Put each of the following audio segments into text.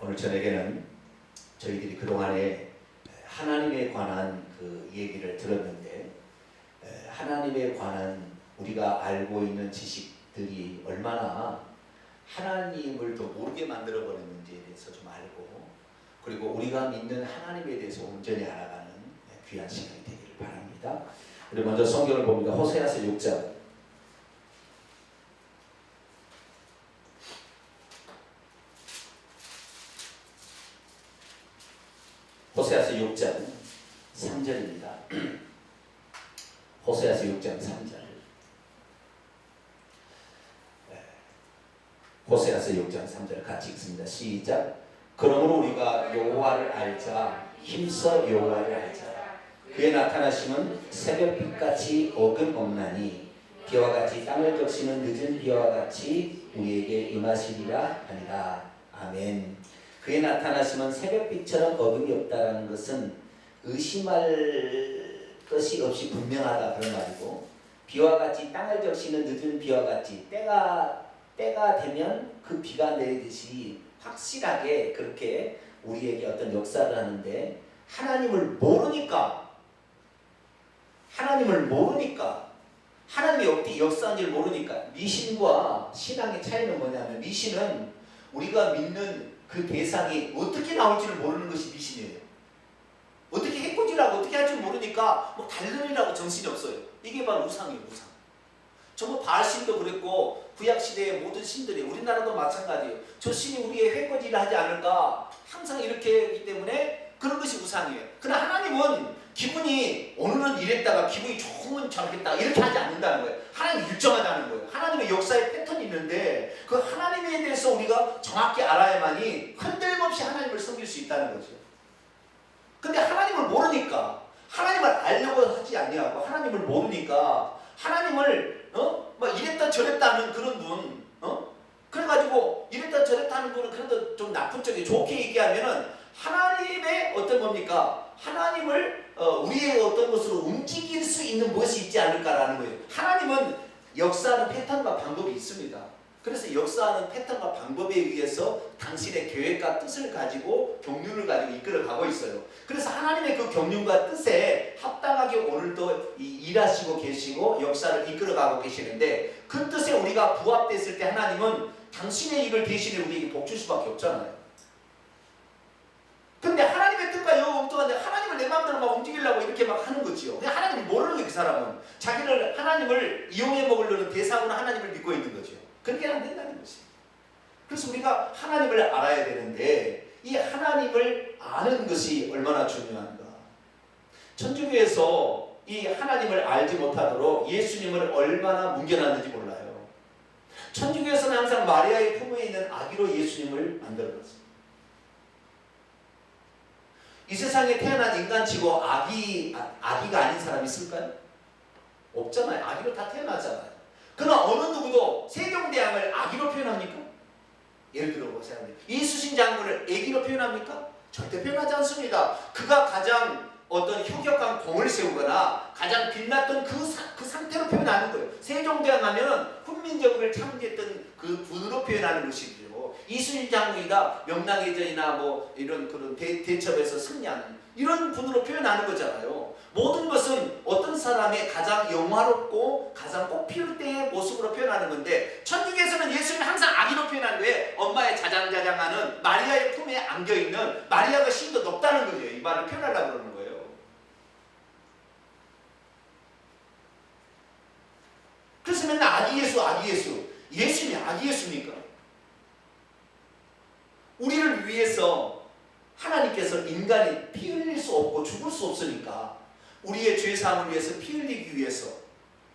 오늘 저녁에는 저희들이 그동안에 하나님에 관한 그 얘기를 들었는데, 하나님에 관한 우리가 알고 있는 지식들이 얼마나 하나님을 더 모르게 만들어 버렸는지에 대해서 좀 알고, 그리고 우리가 믿는 하나님에 대해서 온전히 알아가는 귀한 시간이 되기를 바랍니다. 우리 먼저 성경을 봅니다. 호세아서 6장. 호세아서 6장 3절입니다. 호세아서 6장 3절. 호세아서 6장 3절 같이 읽습니다. 시작. 그러므로 우리가 여호와를 알자. 힘써 여호와를 알자. 그의 나타나심은 새벽빛같이 어김없나니 비와 같이 땅을 적시는 늦은 비와 같이 우리에게 임하시리라 하니라. 아멘. 그의 나타나심은 새벽빛처럼 어김이 없다라는 것은 의심할 것이 없이 분명하다 그런 말이고, 비와 같이 땅을 적시는 늦은 비와 같이 때가 되면 그 비가 내리듯이 확실하게 그렇게 우리에게 어떤 역사를 하는데, 하나님을 모르니까 하나님이 어떻게 역사하는지를 모르니까, 미신과 신앙의 차이는 뭐냐면, 미신은 우리가 믿는 그 대상이 어떻게 나올지를 모르는 것이 미신이에요. 어떻게 해코지라고 어떻게 할지 모르니까 뭐 달름이라고 정신이 없어요. 이게 바로 우상이에요. 우상. 전부 바알신도 그랬고 구약시대의 모든 신들이, 우리나라도 마찬가지예요. 저 신이 우리의 해코지를 하지 않을까 항상 이렇게 하기 때문에 그런 것이 우상이에요. 그러나 하나님은 기분이 오늘은 이랬다가 기분이 좋으면 저렇겠다 이렇게 하지 않는다는 거예요. 하나님이 일정하다는 거예요. 하나님의 역사의 패턴이 있는데 그 하나님에 대해서 우리가 정확히 알아야만이 흔들림없이 하나님을 섬길 수 있다는 거죠. 근데 하나님을 모르니까, 하나님을 알려고 하지 아니하고 하나님을 모르니까, 하나님을 막 이랬다 저랬다 하는 그런 분, 그래가지고 이랬다 저랬다 하는 분은 그래도 좀 나쁜 쪽에 좋게 얘기하면은 하나님의 어떤 겁니까? 하나님을 우리의 어떤 것으로 움직일 수 있는 무엇이 있지 않을까라는 거예요. 하나님은 역사하는 패턴과 방법이 있습니다. 그래서 역사하는 패턴과 방법에 의해서 당신의 계획과 뜻을 가지고 경륜을 가지고 이끌어가고 있어요. 그래서 하나님의 그 경륜과 뜻에 합당하게 오늘도 일하시고 계시고 역사를 이끌어가고 계시는데, 그 뜻에 우리가 부합됐을 때 하나님은 당신의 일을 대신에 우리에게 복 줄 수밖에 없잖아요. 근데 하나님의 뜻과 엉뚱한데 하나님을 내 마음대로 막 움직이려고 이렇게 막 하는 거지요. 그냥 하나님을 모르는 거예요. 그 사람은 자기를 하나님을 이용해 먹으려는 대상으로 하나님을 믿고 있는 거죠. 그렇게 안 된다는 것이. 그래서 우리가 하나님을 알아야 되는데, 이 하나님을 아는 것이 얼마나 중요한가. 천주교에서 이 하나님을 알지 못하도록 예수님을 얼마나 뭉겨놨는지 몰라요. 천주교에서는 항상 마리아의 품에 있는 아기로 예수님을 만들어놨어요. 이 세상에 태어난 인간치고 아기가 아닌 사람이 있을까요? 없잖아요. 아기로 다 태어나잖아요. 그러나 어느 누구도 세종대왕을 아기로 표현합니까? 예를 들어 보세요. 이수신 장군을 애기로 표현합니까? 절대 표현하지 않습니다. 그가 가장 어떤 효격한 공을 세우거나 가장 빛났던 그 상태로 표현하는 거예요. 세종대왕 하면은 훈민정음을 창제했던 그 분으로 표현하는 것이죠. 이수신 장군이다 명랑해전이나 뭐 이런 그런 대첩에서 승리하는 이런 분으로 표현하는 거잖아요. 모든 것은 어떤 사람의 가장 영화롭고 가장 꽃 피울 때의 모습으로 표현하는 건데, 천주교에서는 예수님을 항상 아기로 표현하는 거예요. 엄마의 자장자장하는 마리아의 품에 안겨있는 마리아가 심도 높다는 거죠. 이 말을 표현하려고 그러는 거예요. 그래서 맨날 아기 예수 아기 예수. 예수님이 아기 예수입니까? 우리를 위해서 하나님께서 인간이 피 흘릴 수 없고 죽을 수 없으니까 우리의 죄사함을 위해서 피 흘리기 위해서,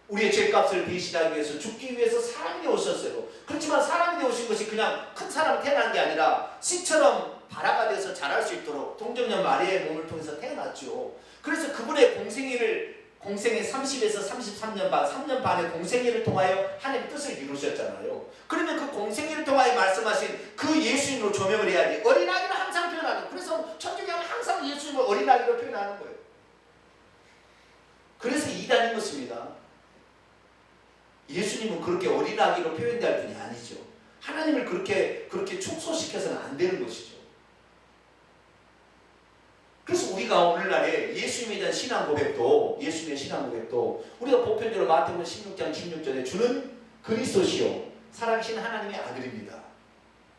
우리의 죄값을 대신하기 위해서, 죽기 위해서 사람이 오셨어요. 그렇지만 사람이 오신 것이 그냥 큰 사람이 태어난 게 아니라 씨처럼 발화가 돼서 자랄 수 있도록 동정녀 마리아의 몸을 통해서 태어났죠. 그래서 그분의 공생의 30에서 33년 반, 3년 반의 공생애를 통하여 하나님의 뜻을 이루셨잖아요. 그러면 그 공생애를 통하여 말씀하신 그 예수님으로 조명을 해야지. 어린아기를 항상 표현하는, 그래서 천주교는 항상 예수님을 어린아기로 표현하는 거예요. 그래서 이단인 것입니다. 예수님은 그렇게 어린아기로 표현될 분이 아니죠. 하나님을 그렇게 축소시켜서는 안 되는 것이죠. 우리가 오늘날에 예수님에 대한 신앙 고백도, 예수님의 신앙 고백도 우리가 보편적으로 마태복음 16장 16절에 주는 그리스도시요 살아계신 하나님의 아들입니다.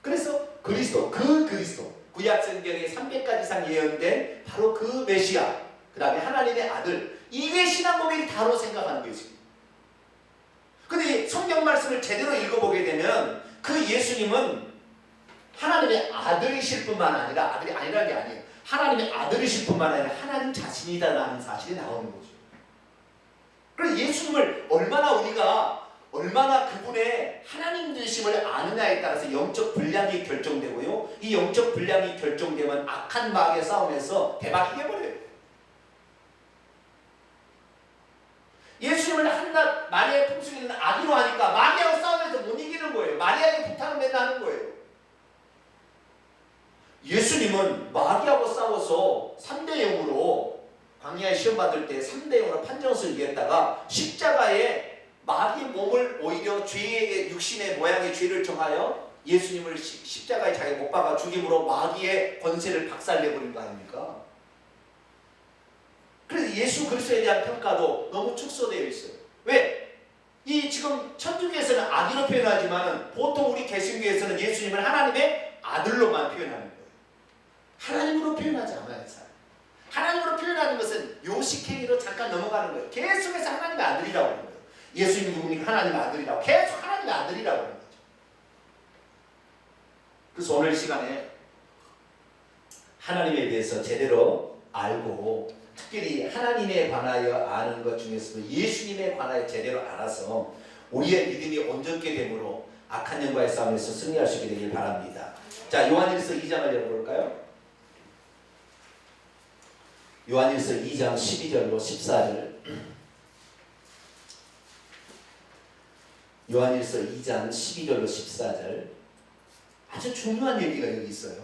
그래서 그리스도, 그 그리스도, 구약 성경에 300가지 이상 예언된 바로 그 메시아, 그 다음에 하나님의 아들, 이게 신앙 고백이 다로 생각하는 거지. 근데 성경 말씀을 제대로 읽어보게 되면 그 예수님은 하나님의 아들이실 뿐만 아니라, 아들이 아니라는 게 아니에요. 하나님의 아들이실 뿐만 아니라 하나님 자신이다라는 사실이 나오는 거죠. 그래서 예수님을 얼마나 그분의 하나님 되심을 아느냐에 따라서 영적 분량이 결정되고요. 이 영적 분량이 결정되면 악한 마귀의 싸움에서 대박이 해버려요. 예수님을 한낱 마리아의 품속에 있는 아기로 하니까 마리아와 싸우면서 못 이기는 거예요. 마리아에게 부탁을 맨날 하는 거예요. 예수님은 마귀하고 싸워서 3대0으로 광야에 시험 받을 때 3대0으로 판정을 이겼다가 십자가에 마귀의 몸을 오히려 죄의 육신의 모양의 죄를 정하여 예수님을 십자가에 자기가 못 박아 죽임으로 마귀의 권세를 박살내버린 거 아닙니까? 그래서 예수 그리스도에 대한 평가도 너무 축소되어 있어요. 왜? 이 지금 천주교에서는 아기로 표현하지만 보통 우리 개신교에서는 예수님을 하나님의 아들로만 표현하는 거예요. 하나님으로 표현하지 않아요. 하나님으로 표현하는 것은 요식행위로 잠깐 넘어가는 거예요. 계속해서 하나님의 아들이라고 하는 거예요. 예수님이 누구니까 하나님의 아들이라고, 계속 하나님의 아들이라고 하는 거죠. 그래서 오늘 시간에 하나님에 대해서 제대로 알고, 특별히 하나님에 관하여 아는 것 중에서도 예수님에 관하여 제대로 알아서 우리의 믿음이 온전케 되므로 악한 영과의 싸움에서 승리할 수 있게 되길 바랍니다. 자, 요한일서 2장을 열어볼까요? 요한일서 2장 12절로 14절. 요한일서 2장 12절로 14절. 아주 중요한 얘기가 여기 있어요.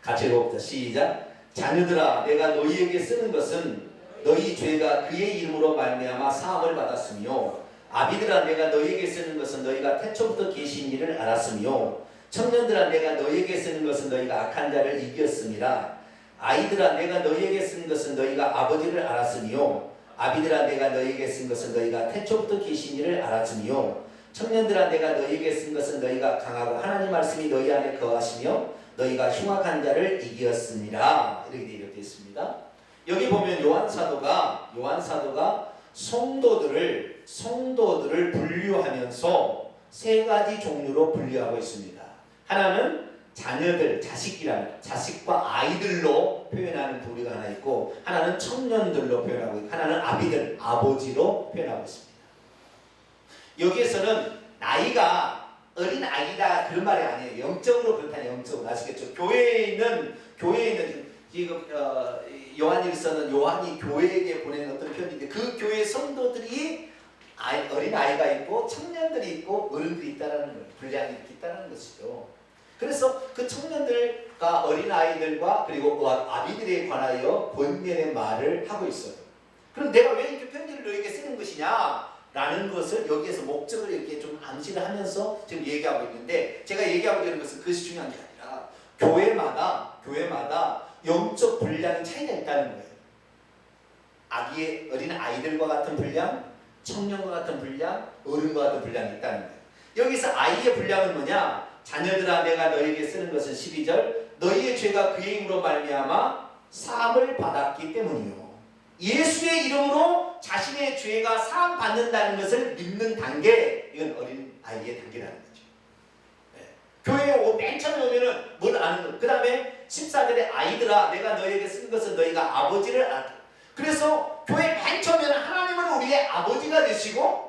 같이 읽어봅시다. 시작. 자녀들아, 내가 너희에게 쓰는 것은 너희 죄가 그의 이름으로 말미암아 사함을 받았으며, 아비들아, 내가 너희에게 쓰는 것은 너희가 태초부터 계신 일을 알았으며, 청년들아, 내가 너희에게 쓰는 것은 너희가 악한 자를 이겼음이라. 아이들아, 내가 너희에게 쓴 것은 너희가 아버지를 알았으며, 아비들아, 내가 너희에게 쓴 것은 너희가 태초부터 계신 일을 알았으며, 청년들아, 내가 너희에게 쓴 것은 너희가 강하고 하나님 말씀이 너희 안에 거하시며 너희가 흉악한 자를 이기었습니다. 이렇게 되어 있습니다. 여기 보면 요한 사도가 성도들을 분류하면서 세 가지 종류로 분류하고 있습니다. 하나는 자녀들, 자식과 아이들로 표현하는 부류가 하나 있고, 하나는 청년들로 표현하고 있고, 하나는 아비들, 아버지로 표현하고 있습니다. 여기에서는 나이가 어린 아이다 그런 말이 아니에요. 영적으로 그렇다니, 영적으로. 아시겠죠? 교회에 있는 지금 요한일서는 요한이 교회에게 보내는 어떤 편인데, 그 교회 성도들이 어린 아이가 있고 청년들이 있고 어른들이 있다라는 거예요. 분량이 이렇게 있다는 것이죠. 그래서 그 청년들과 어린 아이들과 그리고 아비들에 관하여 권면의 말을 하고 있어요. 그럼 내가 왜 이렇게 편지를 너에게 쓰는 것이냐? 라는 것을 여기에서 목적을 이렇게 좀 암시를 하면서 지금 얘기하고 있는데, 제가 얘기하고 있는 것은 그것이 중요한 게 아니라 교회마다 영적 분량이 차이가 있다는 거예요. 어린 아이들과 같은 분량, 청년과 같은 분량, 어른과 같은 분량이 있다는 거예요. 여기서 아이의 분량은 뭐냐? 자녀들아, 내가 너희에게 쓰는 것은 12절, 너희의 죄가 그의 이름으로 말미암아 사함을 받았기 때문이요. 예수의 이름으로 자신의 죄가 사함 받는다는 것을 믿는 단계, 이건 어린 아이의 단계라는 거죠. 네. 교회에 맨 처음에 오면은 뭘 아는 거. 그 다음에 14절에 아이들아, 내가 너희에게 쓴 것은 너희가 아버지를 알아. 그래서 교회 맨 처음에는 하나님은 우리의 아버지가 되시고,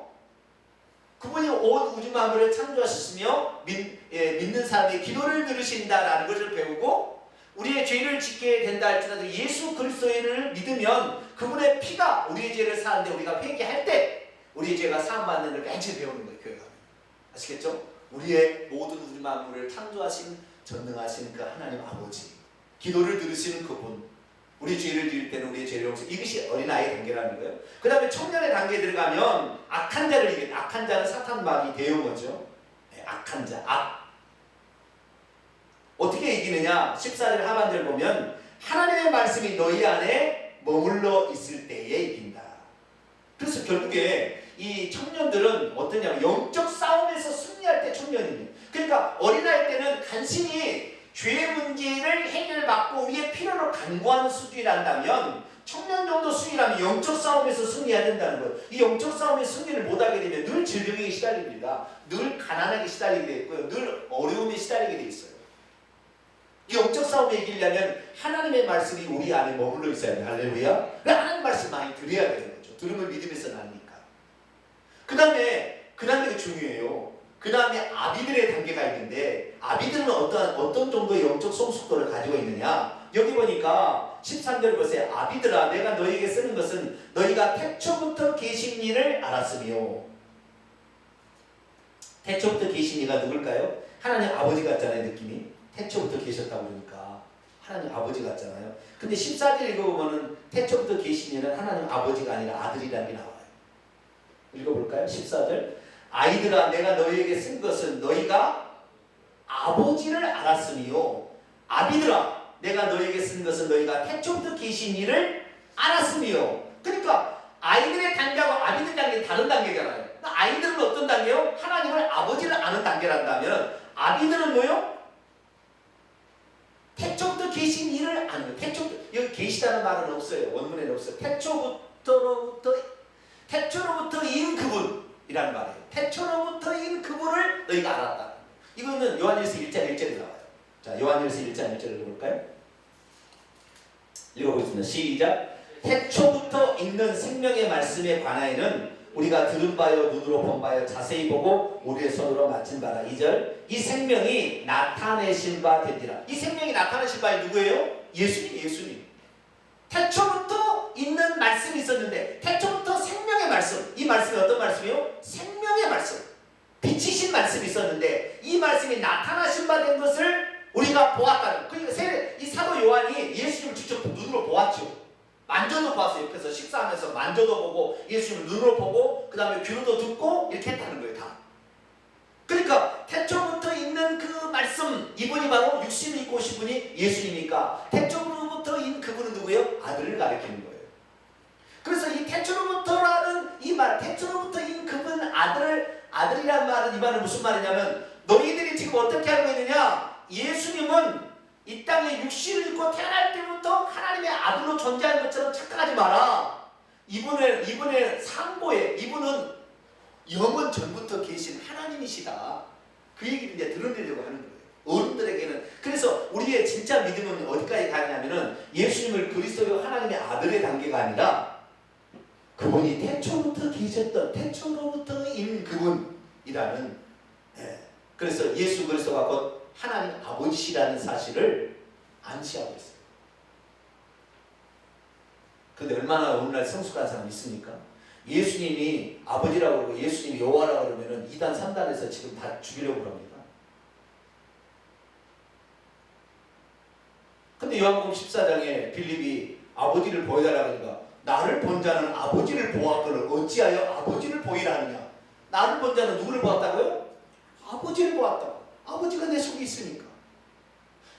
그분이 온 우주 만물을 창조하셨으며 믿는 사람의 기도를 들으신다라는 것을 배우고, 우리의 죄를 짓게 된다 할지라도 예수 그리스도를 믿으면 그분의 피가 우리의 죄를 사하는데, 우리가 회개할 때 우리의 죄가 사함받는 걸 맨 처음 배우는 거예요. 교회가. 아시겠죠? 우리의 모든 우주 만물을 창조하신 전능하신 그 하나님 아버지, 기도를 들으시는 그분, 우리 죄를 지을 때는 우리의 죄를 용서. 이것이 어린아이의 단계라는 거예요. 그 다음에 청년의 단계에 들어가면 악한 자를 이기는, 악한 자는 사탄 마귀 대용어죠. 네, 악한 자, 악. 어떻게 이기느냐? 14절 하반절 보면 하나님의 말씀이 너희 안에 머물러 있을 때에 이긴다. 그래서 결국에 이 청년들은 어떠냐면 영적 싸움에서 승리할 때 청년이에요. 그러니까 어린아이 때는 간신히 죄의 문제를 해결받고 우리의 필요를 간구하는 수준이란다면 청년 정도 수준이라면 영적 싸움에서 승리해야 된다는 거예요. 이 영적 싸움에서 승리를 못하게 되면 늘 질병에 시달립니다. 늘 가난하게 시달리게 돼 있고요. 늘 어려움에 시달리게 돼 있어요. 이 영적 싸움에 이기려면 하나님의 말씀이 우리 안에 머물러 있어야 돼요. 할렐루야. 하나님 말씀 많이 들어야 되는 거죠. 들으면 믿음에서 나니까. 그 다음에 중요해요. 그 다음에 아비들의 단계가 있는데 아비들은 어떤 정도의 영적 성숙도를 가지고 있느냐. 여기 보니까 13절 보세요. 아비들아 내가 너희에게 쓰는 것은 너희가 태초부터 계신 이를 알았으며. 태초부터 계신 이가 누굴까요? 하나님 아버지 같잖아요. 느낌이. 태초부터 계셨다고 그러니까 하나님 아버지 같잖아요. 근데 14절 읽어보면 태초부터 계신 이는 하나님 아버지가 아니라 아들이라는 게 나와요. 읽어볼까요? 14절 아이들아 내가 너희에게 쓴 것은 너희가 아버지를 알았으며 아비들아 내가 너희에게 쓴 것은 너희가 태초부터 계신 이를 알았으며. 그러니까 아이들의 단계하고 아비들 단계는 다른 단계잖아요. 아이들은 어떤 단계요? 하나님을 아버지를 아는 단계란다면 아비들은 뭐요? 태초부터 계신 이를 아는 거예요. 태초부터 여기 계시다는 말은 없어요. 원문에는 없어요. 태초로부터인 그분이라는 말이에요. 태초로부터인 그분을 너희가 알았다. 이거는 요한일서 1장 1절에 나와요. 자, 요한일서 1장 1절을 읽어볼까요? 읽어보겠습니다. 시작. 태초부터 있는 생명의 말씀에 관하여는 우리가 들은 바요 눈으로 본 바요 자세히 보고 우리의 손으로 만진 바라. 2절 이 생명이 나타내신 바 되니라. 이 생명이 나타내신 바이 누구예요? 예수님. 태초부터 있는 말씀이 있었는데 태초부터 생명의 말씀. 이 말씀이 어떤 말씀이요? 생명의 말씀. 빛이신 말씀이 있었는데 이 말씀이 나타나신 바 된 것을 우리가 보았다는. 그러니까 이 사도 요한이 예수님을 직접 눈으로 보았죠. 만져도 봤어요. 옆에서 식사하면서 만져도 보고 예수님을 눈으로 보고 그 다음에 귀로도 듣고 이렇게 했다는 거예요. 다. 그러니까 태초부터 있는 그 말씀 이분이 바로 육신을 입고 오신 분이 예수님이니까 태초로부터인 그분은 누구예요? 아들을 가리키는 거예요. 그래서 이 태초로부터라는 이 말 태초로부터인 그분 아들이란 말은 이 말은 무슨 말이냐면 너희들이 지금 어떻게 알고 있느냐. 예수님은 이 땅에 육신을 입고 태어날 때부터 하나님의 아들로 존재하는 것처럼 착각하지 마라. 이분의 상고에 이분은 영원 전부터 계신 하나님이시다. 그 얘기를 이제 드러내려고 하는 거예요. 어른들에게는. 그래서 우리의 진짜 믿음은 어디까지 가냐면은 예수님을 그리스도의 하나님의 아들의 단계가 아니라 그분이 태초부터 계셨던 태초로부터인 그분이라는. 그래서 예수 그리스도가 곧 하나님 아버지시라는 사실을 암시하고 있어요. 그런데 얼마나 오늘날 성숙한 사람이 있습니까? 예수님이 아버지라고 그러고 예수님이 여호와라고 그러면은 2단 3단에서 지금 다 죽이려고 합니다. 근데 요한복음 14장에 빌립이 아버지를 보여달라고 하니까 나를 본 자는 아버지를 보았거늘 어찌하여 아버지를 보이라 하느냐. 나를 본 자는 누구를 보았다고요? 아버지를 보았다고. 아버지가 내 속에 있으니까.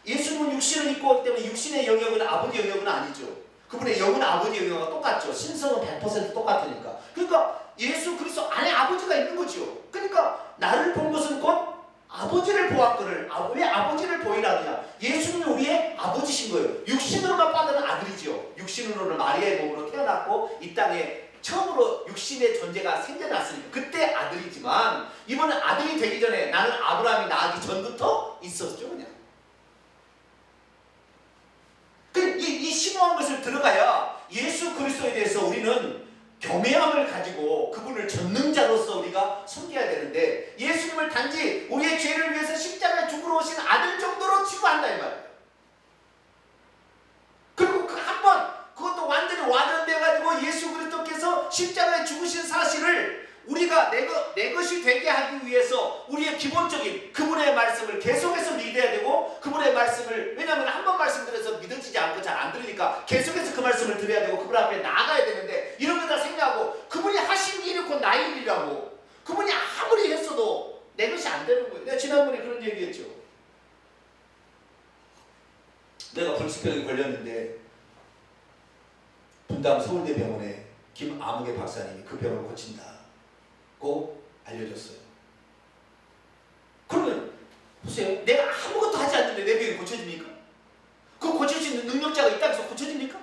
예수님은 육신을 입고 왔기 때문에 육신의 영역은 아버지의 영역은 아니죠. 그분의 영은 아버지의 영역과 똑같죠. 신성은 100% 똑같으니까. 그러니까 예수 그리스도 안에 아버지가 있는 거죠. 그러니까 나를 본 것은 곧 아버지를 보았거늘. 왜 아버지를 보이라느냐. 예수님이 우리의 아버지신 거예요. 육신으로만 빠져는 아들이죠. 육신으로는 마리아의 몸으로 태어났고 이 땅에 처음으로 육신의 존재가 생겨났으니까 그때 아들이지만 이번엔 아들이 되기 전에 나는 아브라함이 낳기 전부터 있었죠. 그냥 이 심오한 것을 들어가야 예수 그리스도에 대해서 우리는 겸허함을 가지고 그분을 전능자로서 우리가 섬겨야 되는데 예수님을 단지 우리의 죄를 위해서 십자가에 죽으러 오신 아들 정도로 취급한다 이 말이에요. 그리고 그것도 완전히 와전돼가지고 예수 그리스도께서 십자가에 죽으신 사실을 우리가 내 것이 되게 하기 위해서 우리의 기본적인 그분의 말씀을 계속해서 믿어야 되고 그분의 말씀을 왜냐하면 한 번 말씀드려서 믿어지지 않고 잘 안 들으니까 계속해서 그 말씀을 드려야 되고 그분 앞에 나아가야 되는데 이런 거 다 생각하고 그분이 하신 일이 곧 나의 일이라고 그분이 아무리 했어도 내 것이 안 되는 거예요. 내가 지난번에 그런 얘기했죠. 내가 불치병에 걸렸는데 분당 서울대병원에 김아무개 박사님이 그 병을 고친다고 알려줬어요. 그러면 보세요. 내가 아무것도 하지 않는데 내 병이 고쳐집니까? 그 고칠 수 있는 능력자가 있다고 해서 고쳐집니까?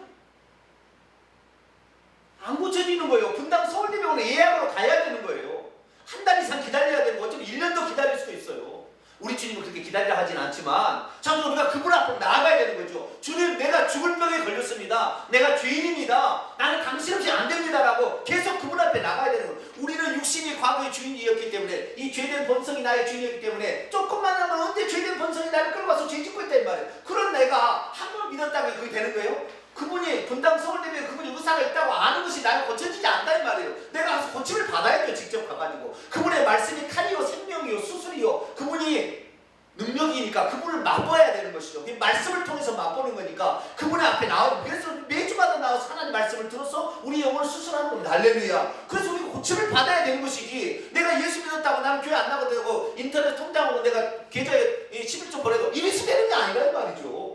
안 고쳐지는 거예요. 분당 서울대병원에 예약으로 가야 되는 거예요. 한 달 이상 기다려야 되고 어쩌면 1년도 기다릴 수도 있어요. 우리 주님은 그렇게 기다리라 하진 않지만 참으로 우리가 그분 앞으로 나아가야 되는 거죠. 주님, 내가 죽을 병에 걸렸습니다. 내가 죄인입니다. 나는 당신 없이 안 됩니다라고 계속 그분 앞에 나가야 되는 거예요. 우리는 육신이 과거의 주인이었기 때문에 이 죄된 본성이 나의 주인이었기 때문에 조금만 하면 언제 죄된 본성이 나를 끌고 와서 죄 짓고 있단 말이에요. 그런 내가 한 번 믿었다고 그게 되는 거예요? 그분이 분당 서울대병원에 그분이 의사가 있다고 아는 것이 나를 고쳐지지 않다는 말이에요. 내가 가서 고침을 받아야죠. 직접 가가지고. 그분의 말씀이 칼이요 생명이요 수술이요. 그분이 능력이니까 그분을 맛봐야 되는 것이죠. 그 말씀을 통해서 맛보는 거니까 그분의 앞에 나오고 그래서 매주마다 나와서 하나님 말씀을 들어서 우리 영혼을 수술하는 겁니다. 할렐루야. 그래서 우리가 고침을 받아야 되는 것이지 내가 예수 믿었다고 나는 교회 안 나가도 되고 인터넷 통장으로 내가 계좌에 11조 보내도 이래서 되는 게 아니란 말이죠.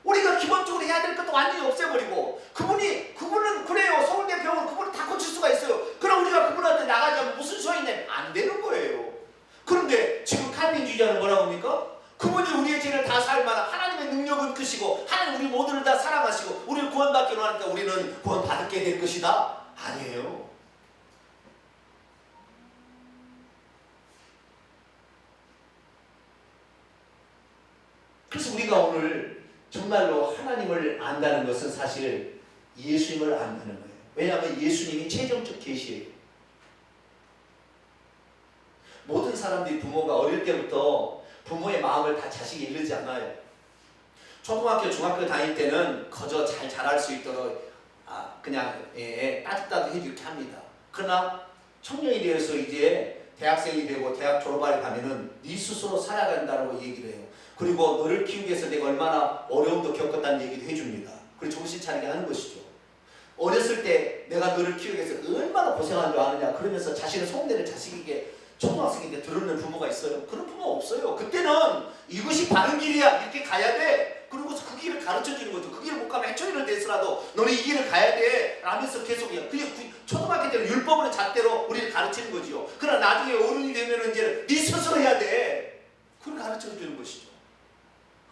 우리가 기본적으로 해야 될 것도 완전히 없애버리고 그분은 그래요. 서울대병원 그분은 다 고칠 수가 있어요. 그럼 우리가 그분한테 나가자면 무슨 소용이냐? 안 되는 거예요. 그런데 지금 칼빈주의자는 뭐라고 합니까? 그분이 우리의 죄를 다 살 만한 하나님의 능력은 크시고 하나님 우리 모두를 다 사랑하시고 우리를 구원받기로 하니까 우리는 구원받게 될 것이다. 아니에요. 그래서 우리가 오늘 정말로 하나님을 안다는 것은 사실 예수님을 안다는 거예요. 왜냐하면 예수님이 최종적 계시예요. 모든 사람들이 부모가 어릴 때부터 부모의 마음을 다 자식이 이르지 않아요. 초등학교, 중학교 다닐 때는 거저 잘 자랄 수 있도록 그냥 따뜻따뜻 해주게 합니다. 그러나 청년이 되어서 이제 대학생이 되고 대학 졸업하려 가면은 네 스스로 살아간다고 얘기를 해요. 그리고 너를 키우기 위해서 내가 얼마나 어려움도 겪었다는 얘기도 해줍니다. 그리고 정신 차리게 하는 것이죠. 어렸을 때 내가 너를 키우기 위해서 얼마나 고생한 줄 아느냐 그러면서 자신의 속내를 자식에게 초등학생인데 들으는 부모가 있어요? 그런 부모 없어요. 그때는 이것이 바른 길이야 이렇게 가야 돼. 그리고서 그 길을 가르쳐 주는 거죠. 그 길을 못 가면 해초리를 내서라도 너는 이 길을 가야 돼 라면서 계속 초등학교 때는 율법으로 잣대로 우리를 가르치는 거지요. 그러나 나중에 어른이 되면 이제 네 스스로 해야 돼. 그걸 가르쳐 주는 것이죠.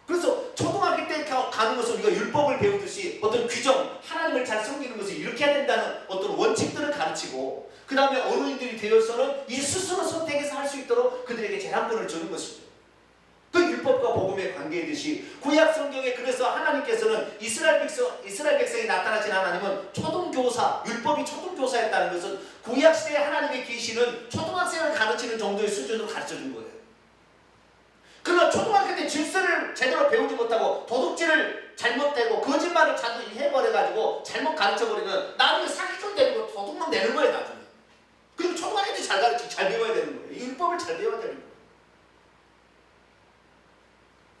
그래서 초등학교 때 가는 것은 우리가 율법을 배우듯이 어떤 규정, 하나님을 잘 섬기는 것을 이렇게 해야 된다는 어떤 원칙들을 가르치고 그 다음에 어른들이 되어서는 이 스스로 선택해서 할 수 있도록 그들에게 재량권을 주는 것이죠. 그 율법과 복음의 관계이듯이 구약 성경에 그래서 하나님께서는 이스라엘 백성이 나타나신 하나님은 초등교사, 율법이 초등교사였다는 것은 구약 시대의 하나님의 계시는 초등학생을 가르치는 정도의 수준으로 가르쳐준 거예요. 그러나 초등학교 때 질서를 제대로 배우지 못하고 도둑질을 잘못되고 거짓말을 자주 해버려가지고 잘못 가르쳐버리면 나중에 사기꾼 되고 도둑놈 되는 거예요. 나중에. 그리고 초등학교 때 잘 가르치고 잘 배워야 되는 거예요. 율법을 잘 배워야 되는 거예요.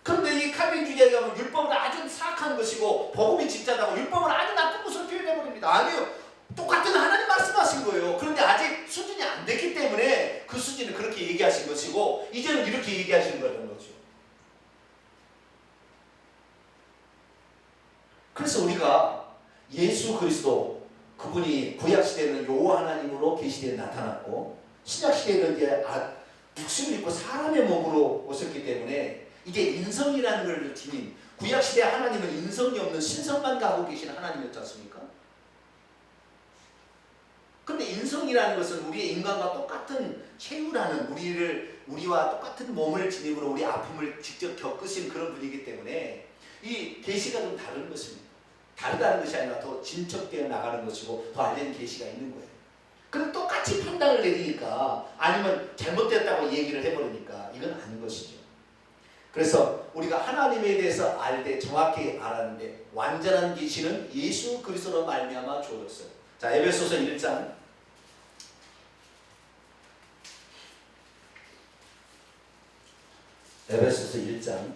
그런데 이 칼빈주의자가 하면 율법은 아주 사악한 것이고 복음이 진짜다고 율법을 아주 나쁜 것으로 표현해버립니다. 아니요. 똑같은 하나님 말씀하신 거예요. 그런데 아직 수준이 안 됐기 때문에 그 수준을 그렇게 얘기하신 것이고 이제는 이렇게 얘기하시는 거라는 거죠. 그래서 우리가 예수 그리스도 그분이 구약시대에는 여호와 하나님으로 계시대에 나타났고 신약시대에는 이제 육신을 입고 사람의 몸으로 오셨기 때문에 이게 인성이라는 걸 지닌 구약시대 하나님은 인성이 없는 신성만 가고 계신 하나님이었지 않습니까? 그런데 인성이라는 것은 우리의 인간과 똑같은 최후라는 우리와 똑같은 몸을 지니므로 우리 아픔을 직접 겪으신 그런 분이기 때문에 이 계시가 좀 다른 것입니다. 다르다는 것이 아니라 더 진척되어 나가는 것이고 더 알려진 계시가 있는 거예요. 그럼 똑같이 판단을 내리니까 아니면 잘못됐다고 얘기를 해버리니까 이건 아닌 것이죠. 그래서 우리가 하나님에 대해서 알 때 정확히 알았는데 완전한 계시는 예수 그리스도로 말미암아 주어졌어요. 자, 에베소서 1장 에베소서 1장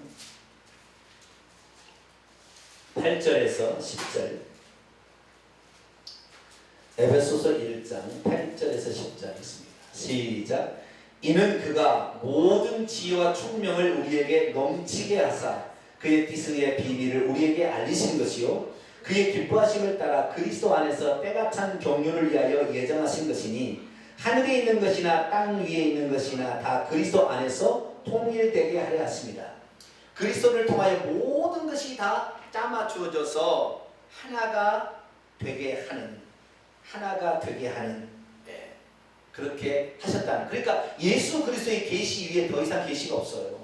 8절에서 10절 에베소서 1장 8절에서 10절 있습니다. 시작. 이는 그가 모든 지혜와 총명을 우리에게 넘치게 하사 그의 뜻의 비밀을 우리에게 알리신 것이요 그의 기뻐하심을 따라 그리스도 안에서 때가 찬 경륜을 위하여 예정하신 것이니 하늘에 있는 것이나 땅 위에 있는 것이나 다 그리스도 안에서 통일되게 하려 하십니다. 그리스도를 통하여 모든 것이 다 짜맞추어져서 하나가 되게 하는 그렇게 하셨다는. 그러니까 예수 그리스도의 계시 위에 더 이상 계시가 없어요.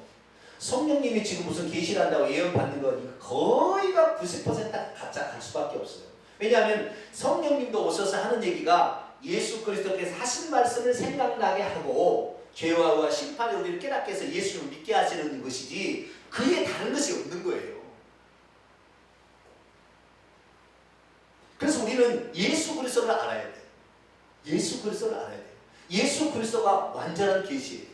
성령님이 지금 무슨 계시를 한다고 예언 받는 거 거의가 90% 가짜 갈 수밖에 없어요. 왜냐하면 성령님도 오셔서 하는 얘기가 예수 그리스도께서 하신 말씀을 생각나게 하고 죄와 의와 심판에 우리를 깨닫게 해서 예수를 믿게 하시는 것이지 그에 다른 것이 없는 거예요. 그래서 우리는 예수 그리스도를 알아야 돼. 예수 그리스도를 알아야 돼. 예수 그리스도가 완전한 계시예요.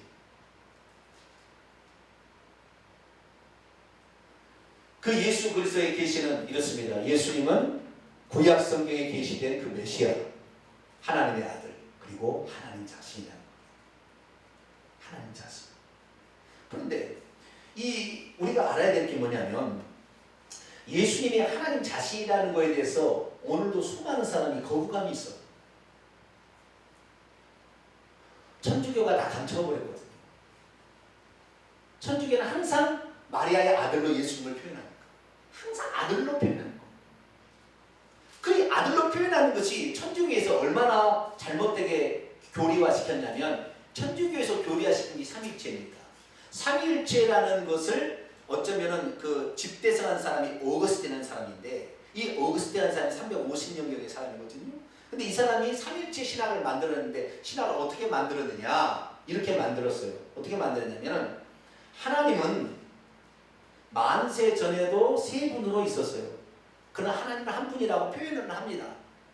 그 예수 그리스도의 계시는 이렇습니다. 예수님은 구약 성경에 계시된 그 메시아, 하나님의 아들, 그리고 하나님 자신이라는 거예요. 하나님 자신. 그런데 우리가 알아야 될 게 뭐냐면 예수님이 하나님 자신이라는 거에 대해서 오늘도 수많은 사람이 거부감이 있어요. 천주교가 다 감춰버렸거든요. 천주교는 항상 마리아의 아들로 예수님을 표현합니다. 항상 아들로 표현하는 거. 그 아들로 표현하는 것이 천주교에서 얼마나 잘못되게 교리화시켰냐면 천주교에서 교리화시킨 게 삼위일체입니다. 삼위일체라는 것을 어쩌면은 그 집대성한 사람이 오거스틴이라는 사람인데 이 오거스틴이라는 사람이 350년경의 사람이거든요. 근데 이 사람이 삼위일체 신학을 만들었는데 신학을 어떻게 만들었느냐 이렇게 만들었어요. 어떻게 만들었냐면 하나님은 만세 전에도 세 분으로 있었어요. 그러나 하나님은 한 분이라고 표현을 합니다.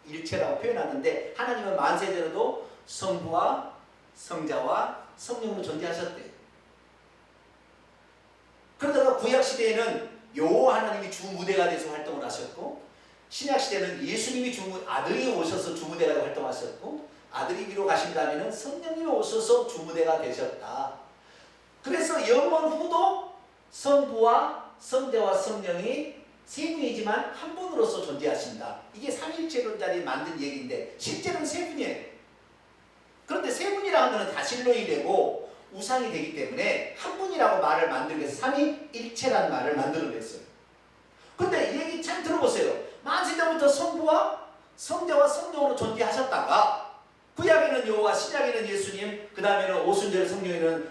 일체라고 표현하는데 하나님은 만세 전에도 성부와 성자와 성령으로 존재하셨대요. 그러다가 구약시대에는 요 하나님이 주무대가 돼서 활동을 하셨고 신약시대는 예수님이 아들이 오셔서 주무대라고 활동하셨고 아들이 위로 가신 다음에는 성령님이 오셔서 주무대가 되셨다. 그래서 영원 후도 성부와 성자와 성령이 세 분이지만 한 분으로서 존재하신다. 이게 삼위일체론자들이 만든 얘기인데 실제로는 세 분이에요. 그런데 세 분이라는 것은 다신론이 되고 우상이 되기 때문에 한 분이라고 말을 만들기 위해서 삼위일체라는 말을 만들어냈어요. 그런데 이 얘기 잘 들어보세요. 만세전부터 성부와 성자와 성령으로 존재하셨다가 구약에는 여호와, 신약에는 예수님, 그 다음에는 오순절 성령에는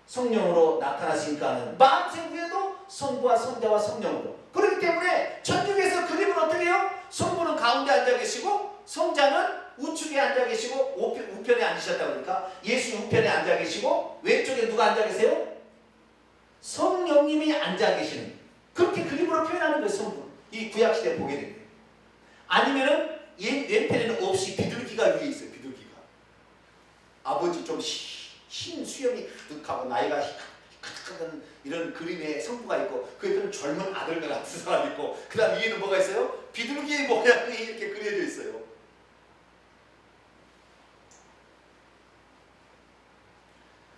성령으로 나타나시니까는 만세 후에도 성부와 성자와 성령으로. 그렇기 때문에 천주교에서 그림은 어떻게 해요? 성부는 가운데 앉아 계시고 성자는 우측에 앉아 계시고 우편에 앉으셨다 그러니까 예수 우편에 앉아 계시고 왼쪽에 누가 앉아 계세요? 성령님이 앉아 계시는 그렇게 그림으로 표현하는 거예요. 성부. 이 구약시대에 보게 됩니다. 아니면은 왼편에는 없이 비둘기가 위에 있어요. 비둘기가. 아버지 좀 흰 수염이 가득하고 나이가 가득한 이런 그림의 성부가 있고 그 옆에는 젊은 아들과 같은 사람이 있고 그 다음 위에는 뭐가 있어요? 비둘기의 모양이 이렇게 그려져 있어요.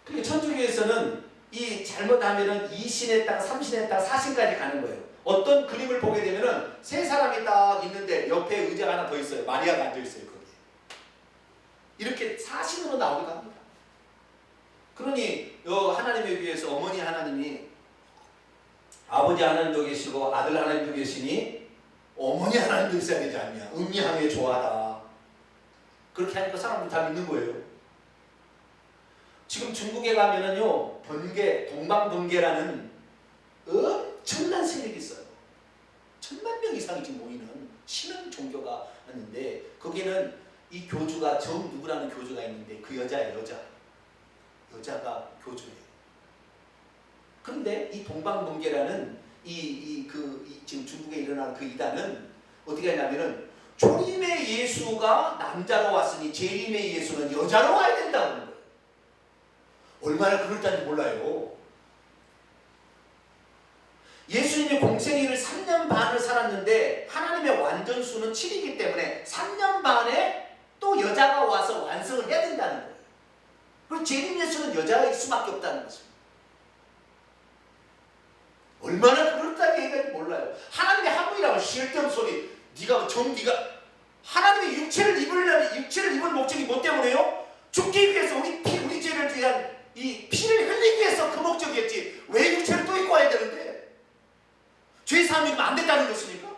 그리고 천주교에서는 이 잘못하면은 2신의 땅, 3신의 땅, 4신까지 가는 거예요. 어떤 그림을 보게 되면은 세 사람이 딱 있는데 옆에 의자가 하나 더 있어요. 마리아가 앉아 있어요. 거기에. 이렇게 4신으로 나오기도 합니다. 그러니 하나님에 비해서 어머니 하나님이 아버지 하나님도 계시고 아들 하나님도 계시니 어머니 하나님도 있어야 되지 않냐. 음미하게 좋아하다. 그렇게 하니까 사람들이 다 믿는 거예요. 지금 중국에 가면은요 동방번개라는 엄청난 세력이 있어요. 1000만 명 이상이 지금 모이는 신흥 종교가 있는데 거기는 이 교주가 정누구라는 교주가 있는데 그 여자예요. 여자가 교주예요. 그런데 이 동방번개라는 지금 중국에 일어나는 그 이단은 어떻게 하냐면은 초림의 예수가 남자로 왔으니 재림의 예수는 여자로 와야 된다는 거예요. 얼마나 그럴단지 몰라요. 예수님이 공생애를 3년 반을 살았는데 하나님의 완전수는 7이기 때문에 3년 반에 또 여자가 와서 완성을 해야 된다는 거예요. 그리고 재림 예수는 여자일 수밖에 없다는 것입니다. 얼마나 그렇다고 얘기할지 몰라요. 하나님의 한 분이라고 쓸데없는 소리. 네가 하나님의 육체를 입은 목적이 뭐 때문에요? 죽기 위해서 우리 죄를 위한 이 피를 흘리기 위해서 그 목적이었지. 왜 육체를 또 입고 와야 되는데? 죄 사함이면 안 된다는 것입니까?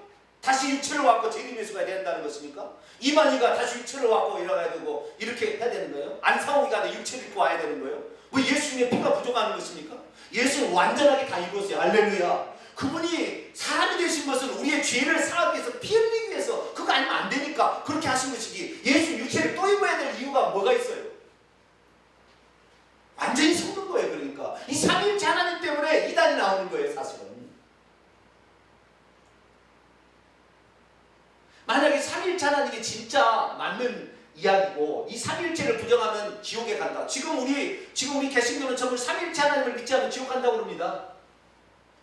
다시 육체를 갖고 재림 예수가 된다는 것입니까? 이만희가 다시 육체를 갖고 일어나야 되고 이렇게 해야 되는 거예요? 안상홍이가 육체를 입고 와야 되는 거예요? 뭐 예수님의 피가 부족한 것입니까? 예수는 완전하게 다 이루었어요. 할렐루야. 그분이 사람이 되신 것은 우리의 죄를 사하기 위해서, 피 흘리기 위해서. 그거 아니면 안 되니까 그렇게 하신 것이지. 예수 육체를 또 입어야 될 이유가 뭐가 있어요? 완전히 속는 거예요. 그러니까 이 삼위일체 하나님 때문에 이단이 나오는 거예요. 사실은. 만약에 삼위일체 하나님이 진짜 맞는 이야기고 이 삼위일체를 부정하면 지옥에 간다. 지금 우리 개신교는 전부 삼위일체 하나님을 믿지 않으면 지옥 간다고 그럽니다.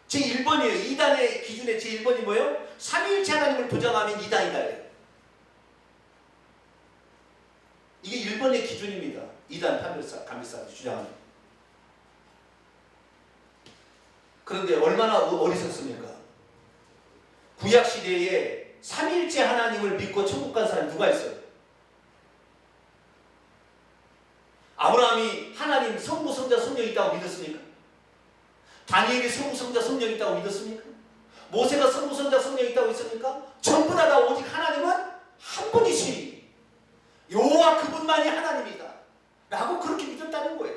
제1번이에요. 이단의 기준의 제1번이 뭐예요? 삼위일체 하나님을 부정하면 이단이다. 이게 1번의 기준입니다. 이단 감리사들이 주장하는. 그런데 얼마나 어리석습니까? 구약시대에 삼위일체 하나님을 믿고 천국 간 사람이 누가 있어요? 아브라함이 하나님 성부, 성자, 성령이 있다고 믿었습니까? 다니엘이 성부, 성자, 성령이 있다고 믿었습니까? 모세가 성부, 성자, 성령이 있다고 믿습니까? 전부 다 오직 하나님은 한 분이시. 여호와 그분만이 하나님이다 라고 그렇게 믿었다는 거예요.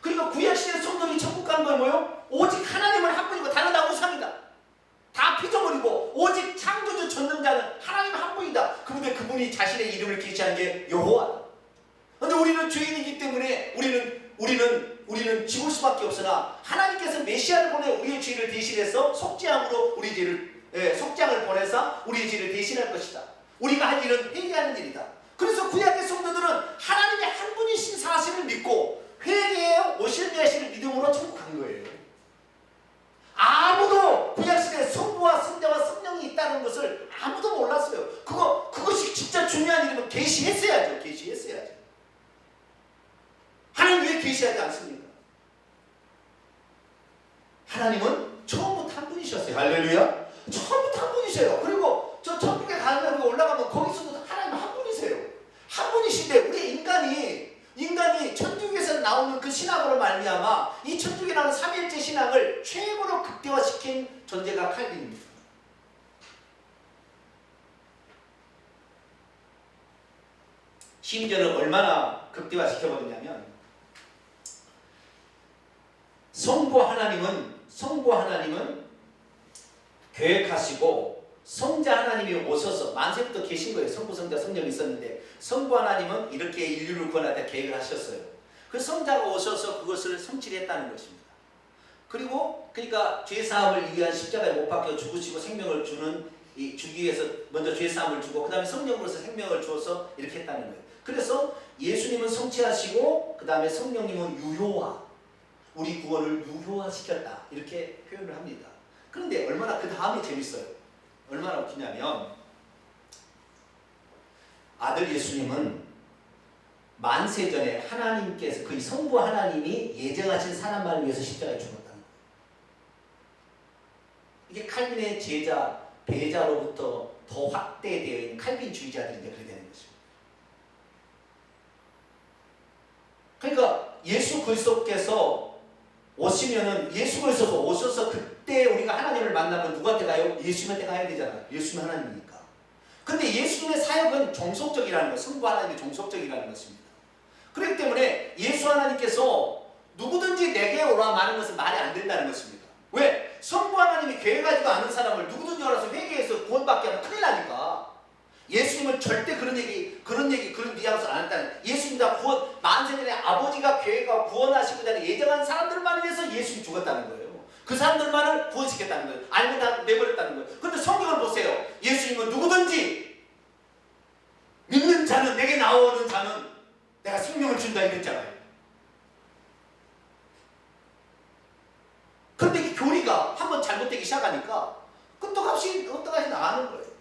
그러니까 구약시대 성도들이 천국 가는 건 뭐예요? 오직 하나님은 한 분이고 다른 다 우상이다. 다 피조물이고 오직 창조주 전능자는 하나님 한 분이다. 그런데 그분이 자신의 이름을 계시한 게 여호와다. 그런데 우리는 죄인이기 때문에 우리는 죽을 수밖에 없으나 하나님께서 메시아를 보내 우리의 죄를 대신해서 속죄함으로 속죄함을 보내서 우리의 죄를 대신할 것이다. 우리가 할 일은 회개하는 일이다. 그래서 구약의 성도들은 하나님의 한 분이신 사실을 믿고 회개에 오실 메시아를 믿음으로 천국 간 거예요. 아무도 구약시대에 성부와 성자와 성령이 있다는 것을 아무도 몰랐어요. 그것이 진짜 중요한 일이면 계시했어야죠. 하나님 왜 계시하지 않습니까? 하나님은 처음부터 한 분이셨어요. 할렐루야. 처음부터 한 분이세요. 그리고 저 천국에 가면 올라가면 거기서도 하나님 한 분이세요. 한 분이신데 우리 인간이 천국에서 나오는 그 신앙으로 말미암아 이 천국에 나오는 삼위일체 신앙을 최고로 극대화시킨 존재가 칼빈입니다. 심지어는 얼마나 극대화시켜버리냐면 성부 하나님은 계획하시고 성자 하나님이 오셔서 만세부터 계신 거예요. 성부, 성자, 성령이 있었는데 성부 하나님은 이렇게 인류를 구원할 때 계획을 하셨어요. 그 성자가 오셔서 그것을 성취를 했다는 것입니다. 그러니까 죄사함을 위한 십자가에 못 박혀 죽으시고 생명을 주기 위해서 먼저 죄사함을 주고 그 다음에 성령으로서 생명을 주어서 이렇게 했다는 거예요. 그래서 예수님은 성취하시고 그 다음에 성령님은 유효화, 우리 구원을 유효화시켰다 이렇게 표현을 합니다. 그런데 얼마나 그 다음이 재밌어요. 얼마나 웃기냐면 아들 예수님은 만세전에 하나님께서 그 성부 하나님이 예정하신 사람만을 위해서 십자가에 죽었다는 거예요. 이게 칼빈의 배자로부터 더 확대되어 있는 칼빈주의자들인데 그렇게 되는 것입니다. 그러니까 예수 그리스도께서 오시면은 예수 그리스도가 오셔서 그때 우리가 하나님을 만나면 누구한테 가요? 예수님한테 가야 되잖아요. 예수님 하나님이니까. 근데 예수님의 사역은 종속적이라는 것, 성부 하나님의 종속적이라는 것입니다. 그렇기 때문에 예수 하나님께서 누구든지 내게 오라 말하는 것은 말이 안 된다는 것입니다. 왜? 성부 하나님이 계획하지도 않은 사람을 누구든지 알아서 회개해서 구원받게 하면 큰일 나니까. 예수님은 절대 그런 뉘앙스 안 했다는. 예수님과 만세전에 아버지가 계획하고 구원하시고자 하는 예정한 사람들만 위해서 예수님이 죽었다는 거예요. 그 사람들만을 구원시켰다는 거예요. 아니면 다 내버렸다는 거예요. 그런데 성경을 보세요. 예수님은 누구든지 믿는 자는, 내게 나오는 자는 내가 생명을 준다 이랬잖아요. 그런데 이 교리가 한번 잘못되기 시작하니까 끄떡없이 나가는 거예요.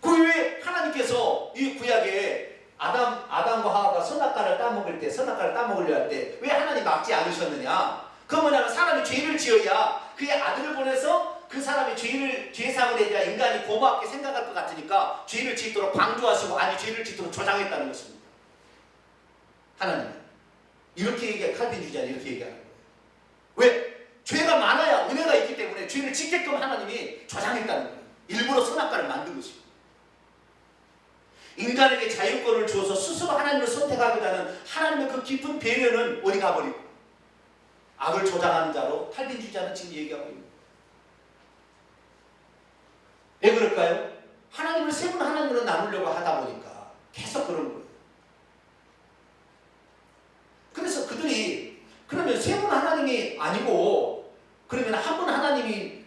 그 왜 하나님께서 이 구약에 아담과 하와가 선악과를 따먹으려 할 때 왜 하나님 막지 않으셨느냐? 그 뭐냐면 사람이 죄를 지어야 그의 아들을 보내서 그 사람이 죄상을 해야 인간이 고맙게 생각할 것 같으니까 죄를 짓도록 방조하시고 아니 죄를 짓도록 조장했다는 것입니다. 하나님 이렇게 칼빈 주자는 이렇게 얘기하는 거예요. 왜? 죄가 많아야 은혜가 있기 때문에 죄를 짓게끔 하나님이 조장했다는 거예요. 일부러 선악과를 만든 것입니다. 인간에게 자유권을 주어서 스스로 하나님을 선택하고자 하나님의 그 깊은 배려는 어디 가버리고 악을 조장하는 자로 칼빈 주자는 지금 얘기하고 있습니다. 왜 그럴까요? 하나님을 세 분 하나님으로 나누려고 하다 보니까 계속 그런 거예요. 그래서 그들이 그러면 세 분 하나님이 아니고 그러면 한 분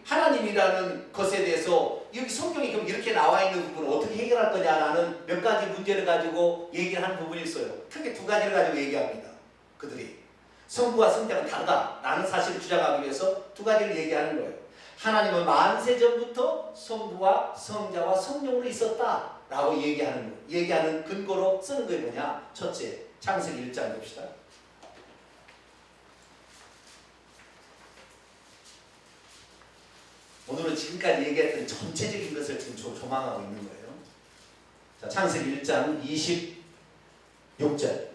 하나님이라는 것에 대해서 여기 성경이 그럼 이렇게 나와 있는 부분을 어떻게 해결할 거냐라는 몇 가지 문제를 가지고 얘기를 하는 부분이 있어요. 크게 두 가지를 가지고 얘기합니다. 그들이 성부와 성자가 다르다라는 사실을 주장하기 위해서 두 가지를 얘기하는 거예요. 하나님은 만세 전부터 성부와 성자와 성령으로 있었다라고 얘기하는 근거로 쓰는 게 뭐냐? 첫째, 창세기 1장 봅시다. 오늘은 지금까지 얘기했던 전체적인 것을 지금 조망하고 있는 거예요. 자, 창세기 1장 26절.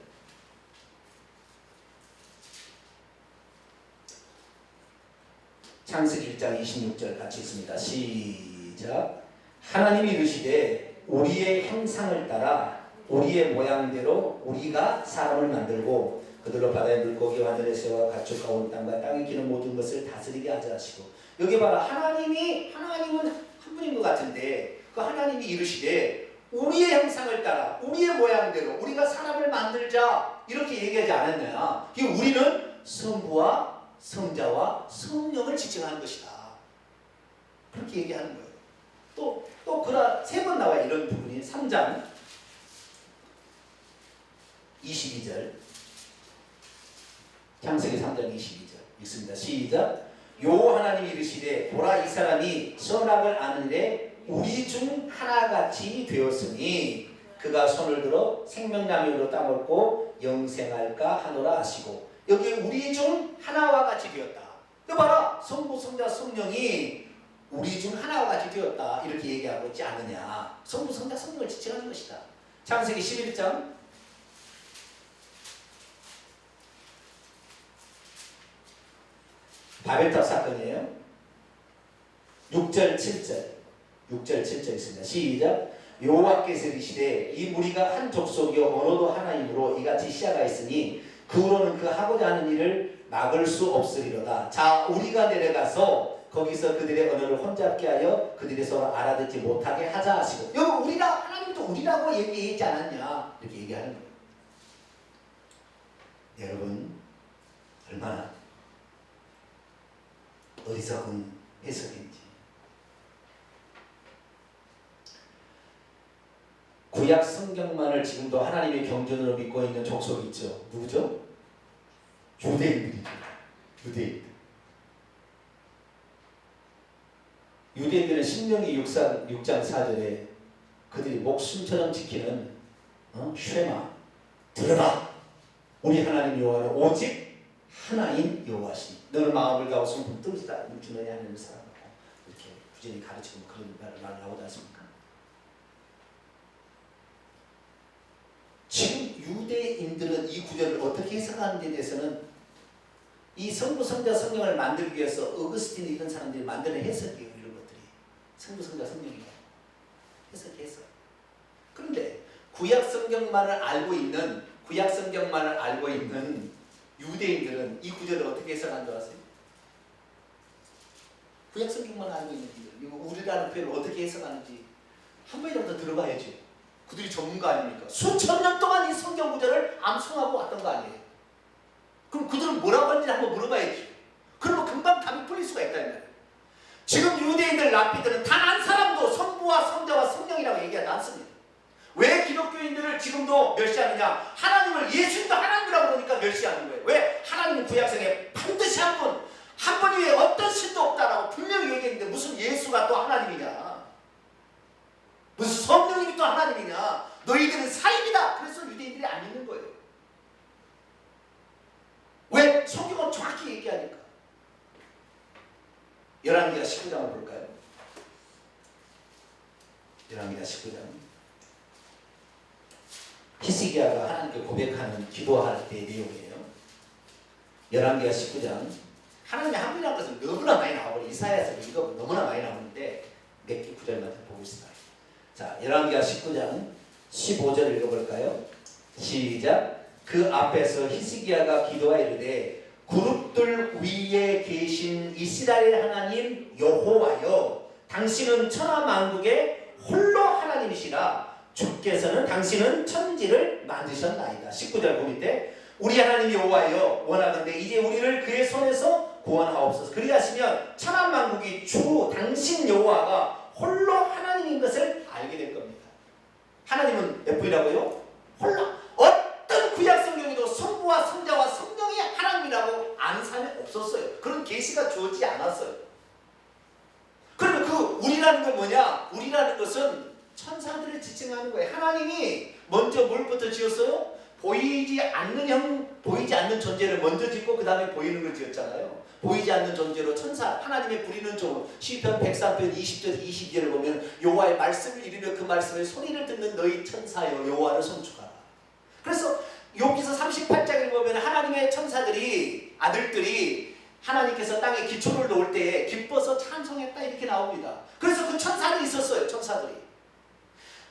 창세기 1장 26절 같이 읽습니다. 시작. 하나님이 이르시되 우리의 형상을 따라 우리의 모양대로 우리가 사람을 만들고 그들로 바다의 물고기와 하늘의 새와 가축 가온 땅과 땅에 기는 모든 것을 다스리게 하자 하시고 여기 봐라. 하나님은 한 분인 것 같은데 그 하나님이 이르시되 우리의 형상을 따라 우리의 모양대로 우리가 사람을 만들자 이렇게 얘기하지 않았냐. 이 우리는 성부와 성자와 성령을 지칭하는 것이다. 그렇게 얘기하는 거예요. 또 세 번 나와요. 이런 부분이 3장 22절 창세기 3장 22절 읽습니다. 시작. 여호와 하나님이 이르시되 보라 이 사람이 선악을 아는 일에 우리 중 하나같이 되었으니 그가 손을 들어 생명나무로 따먹고 영생할까 하노라 하시고 여기 우리 중 하나와 같이 되었다. 너 봐라. 성부 성자 성령이 우리 중 하나와 같이 되었다 이렇게 얘기하고 있지 않느냐. 성부 성자 성령을 지칭하는 것이다. 창세기 11장 바벨탑 사건이에요. 6절 7절 있습니다. 시작. 여호와께서 이르시되 이 무리가 한 족속이요 언어도 하나이므로 이같이 시야가 있으니 그 후로는 그 하고자 하는 일을 막을 수 없으리로다. 자, 우리가 내려가서 거기서 그들의 언어를 혼잡게 하여 그들이 서로 알아듣지 못하게 하자 하시고 여기 우리라 하나님도 우리라고 얘기하지 않았냐 이렇게 얘기하는 거예요. 여러분 얼마나 어리석은 해석인지. 구약 성경만을 지금도 하나님의 경전으로 믿고 있는 족속이 있죠. 누구죠? 유대인들이죠. 유대인들은 신명기 6장 4절에 그들이 목숨처럼 지키는 쉐마 들어라. 우리 하나님 여호와는 오직 하나인 여호와시니 너는 마음을 다하고 손을 뜨지다 주 너희 하나님을 사랑하고 이렇게 부전히 가르치고 그런 말 나오지 않습니까? 지금 유대인들은 이 구절을 어떻게 해석하는 데 대해서는 이 성부 성자 성령을 만들기 위해서 어거스틴 이런 사람들이 만드는 해석이에요. 이런 것들이 성부 성자 성령이에요. 해석. 그런데 구약 성경만을 알고 있는 유대인들은 이 구절을 어떻게 해석하는 줄 아세요? 구약 성경만 알고 있는 분들, 이거 우리라는 표현을 어떻게 해석하는지 한 번이라도 들어봐야죠. 그들이 전문가 아닙니까? 수천 년 동안 이 성경 구절을 암송하고 왔던 거 아니에요? 그럼 그들은 뭐라고 하는지 한번 물어봐야지. 그러면 금방 답이 풀릴 수가 있다는 거예요. 지금 유대인들 랍비들은 단 한 사람도 성부와 성자와 성령이라고 얘기하지 않습니다. 왜 기독교인들을 지금도 멸시하느냐? 하나님을 예수님도 하나님이라고 그러니까 멸시하는 거예요. 왜? 하나님은 구약성에 반드시 한 분 위에 어떤 신도 없다라고 분명히 얘기했는데 무슨 예수가 또 하나님이냐? 무슨 성령님이 또 하나님이냐? 너희들은 사입이다. 그래서 이들이 안 믿는 거예요. 왜? 성경은 정확히 얘기하니까. 열왕기하 19장을 볼까요? 열왕기하 19장. 히스기야가 하나님께 고백하는 기도할 때의 내용이에요. 열왕기하 19장. 하나님의 합리라는 것은 너무나 많이 나오고 이사야에서 이거 너무나 많이 나오는데 몇 개 구절만 보고 있습니다. 자, 열왕기하 19장 15절 읽어볼까요? 시작. 그 앞에서 히스기야가 기도하이르되 그룹들 위에 계신 이스라엘 하나님 여호와여, 당신은 천하 만국의 홀로 하나님이시라. 주께서는 당신은 천지를 만드셨나이다. 19절 보는데 우리 하나님 여호와여, 원하건대 이제 우리를 그의 손에서 구원하옵소서. 그리하시면 천하 만국이 주 당신 여호와가 홀로 하나님인 것을 알게 될 겁니다. 하나님은 몇 분이라고요? 홀로. 어떤 구약 성경에도 성부와 성자와 성령이 하나님이라고 아는 사람이 없었어요. 그런 계시가 주어지지 않았어요. 그러면 그 우리라는 건 뭐냐? 우리라는 것은 천사들을 지칭하는 거예요. 하나님이 먼저 뭘부터 지었어요? 보이지 않는 존재를 먼저 짓고 그 다음에 보이는 걸 지었잖아요. 보이지 않는 존재로 천사, 하나님의 부리는 종, 시편 103편 20절 22절을 보면 여호와의 말씀을 이루며 그 말씀의 소리를 듣는 너희 천사여 여호와를 송축하라. 그래서 여기서 38장을 보면 하나님의 천사들이, 아들들이 하나님께서 땅에 기초를 놓을 때에 기뻐서 찬송했다 이렇게 나옵니다. 그래서 그 천사들이 있었어요. 천사들이.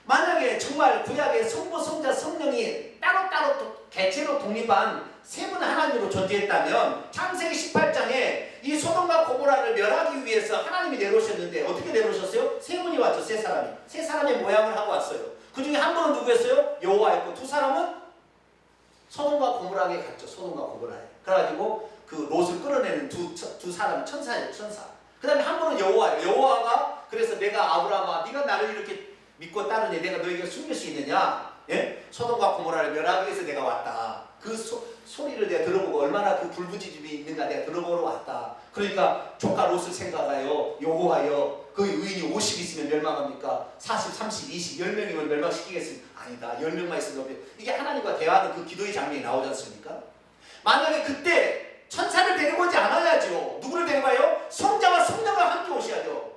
만약에 정말 구약의 성부, 성자, 성령이 따로따로 개체로 독립한 세 분 하나님으로 존재했다면 창세기 18장에 이 소돔과 고모라를 멸하기 위해서 하나님이 내려오셨는데 어떻게 내려오셨어요? 세 분이 왔죠. 세 사람이. 세 사람의 모양을 하고 왔어요. 그 중에 한 분은 누구였어요? 여호와였고 두 사람은 소돔과 고모라에 갔죠. 소돔과 고모라에. 그래가지고 그 롯을 끌어내는 두 사람 천사예요. 천사. 그 다음에 한 분은 여호와예요. 여호와가 그래서 내가 아브라함아 네가 나를 이렇게 믿고 따르니 내가 너에게 숨길 수 있느냐? 예? 소돔과 고모라를 멸하기 위해서 내가 왔다. 그 소리를 내가 들어보고 얼마나 그 불부지집이 있는가 내가 들어보러 왔다. 그러니까 조카 롯을 생각하여 여호와여, 그 의인이 50 있으면 멸망합니까? 40, 30, 20, 10명이면 멸망시키겠습니까? 아니다. 10명만 있으면 이게 하나님과 대화하는 그 기도의 장면이 나오지 않습니까? 만약에 그때 천사를 데리고 오지 않아야죠. 누구를 데려가요? 성자와 성령과 함께 오셔야죠.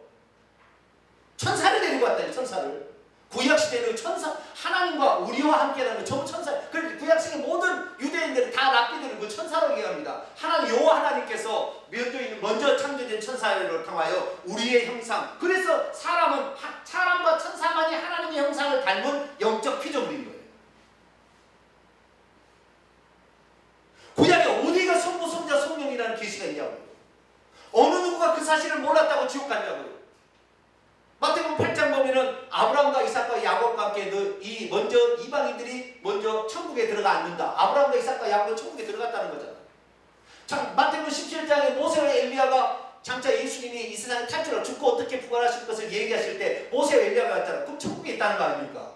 천사를 데리고 왔다니, 천사를. 구약시대는 천사, 하나님과 우리와 함께라는 전부 천사. 그런데 구약시대 모든 유대인들은 다 랍비들은 그 천사로 얘기합니다. 하나님, 여호와 하나님께서 먼저 창조된 천사를 통하여 우리의 형상. 그래서 사람과 천사만이 하나님의 형상을 닮은 영적 피조물인 거예요. 구약에 어디가 성부, 성자, 성령이라는 계시가 있냐고요. 어느 누구가 그 사실을 몰랐다고 지옥 갔냐고요. 마태복음 8장 보면은 아브라함과 이삭과 야곱과 함께 먼저 이방인들이 먼저 천국에 들어가 앉는다. 아브라함과 이삭과 야곱은 천국에 들어갔다는 거잖아. 마태복음 17장에 모세와 엘리야가 장차 예수님이 이 세상에 탈출하고 죽고 어떻게 부활하실 것을 얘기하실 때 모세와 엘리야가 왔잖아. 그럼 천국에 있다는 거 아닙니까?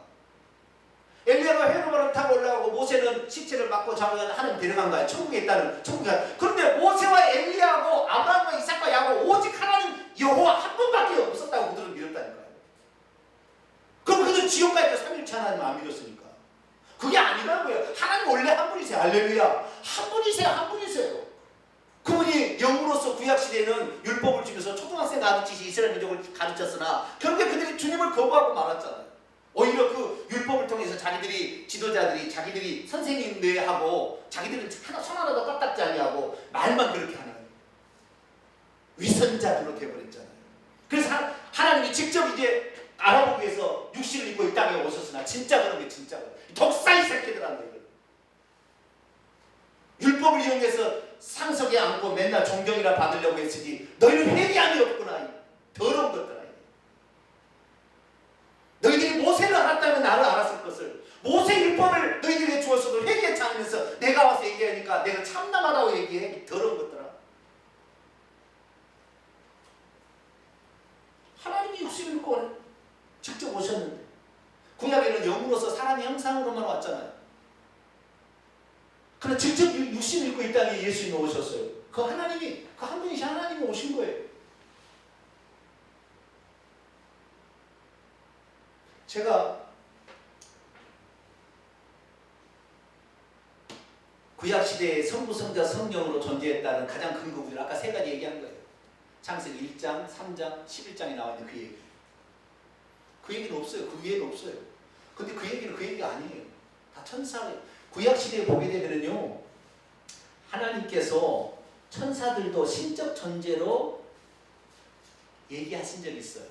엘리야가 회로바를 타고 올라가고 모세는 시체를 맞고 잡으면 하나님 데려간 거야. 천국에 있다는 천국에. 그런데 모세와 엘리야하고 아브라함과 이삭과 야곱 오직 하나님 여호와 한 분밖에 없었다고 그들은 믿었다니까요. 그럼 그들 지옥 갈때 삼일체 하나님 안 믿었으니까. 그게 아니라고요. 하나님 원래 한 분이세요. 할렐루야. 한 분이세요. 한 분이세요. 그분이 영으로서 구약시대에는 율법을 주면서 초등학생 가르치시 이스라엘 민족을 가르쳤으나 결국에 그들이 주님을 거부하고 말았잖아요. 오히려 그 율법을 통해서 자기들이 지도자들이 자기들이 선생님 뇌하고 자기들은 손 하나도 까딱지 아니하고 말만 그렇게 하는 위선자들로 되어버렸잖아요. 그래서 하나님이 직접 이제 알아보기 위해서 육신을 입고 이 땅에 오셨으나 진짜 그런 게 진짜 독사의 새끼들한테 율법을 이용해서 상석에 앉고 맨날 존경이나 받으려고 했으니 너희는 회개함이 없구나. 더러운 것들아. 너희들이 모세를 알았다면 나를 알았을 것을. 모세 율법을 너희들에게 주었어도 회개치 않으면서 내가 와서 얘기하니까 내가 참남하다고 얘기해. 더러운 것들아. 하나님이 육신을 입고 직접 오셨는데 구약에는 영으로서 사람의 형상으로만 왔잖아요. 그러나 직접 육신을 입고 이 땅에 예수님이 오셨어요. 그 하나님이, 그 한 분이신 하나님이 오신 거예요. 제가 구약시대에 성부, 성자, 성령으로 존재했다는 가장 근거 우리는 아까 세 가지 얘기한 거예요. 창세기 1장, 3장, 11장에 나와 있는 그 얘기. 그 얘기는 없어요. 그 위에는 없어요. 근데 그 얘기는 그 얘기가 아니에요. 다 천사예요. 구약시대에 보게 되면요, 하나님께서 천사들도 신적 존재로 얘기하신 적이 있어요.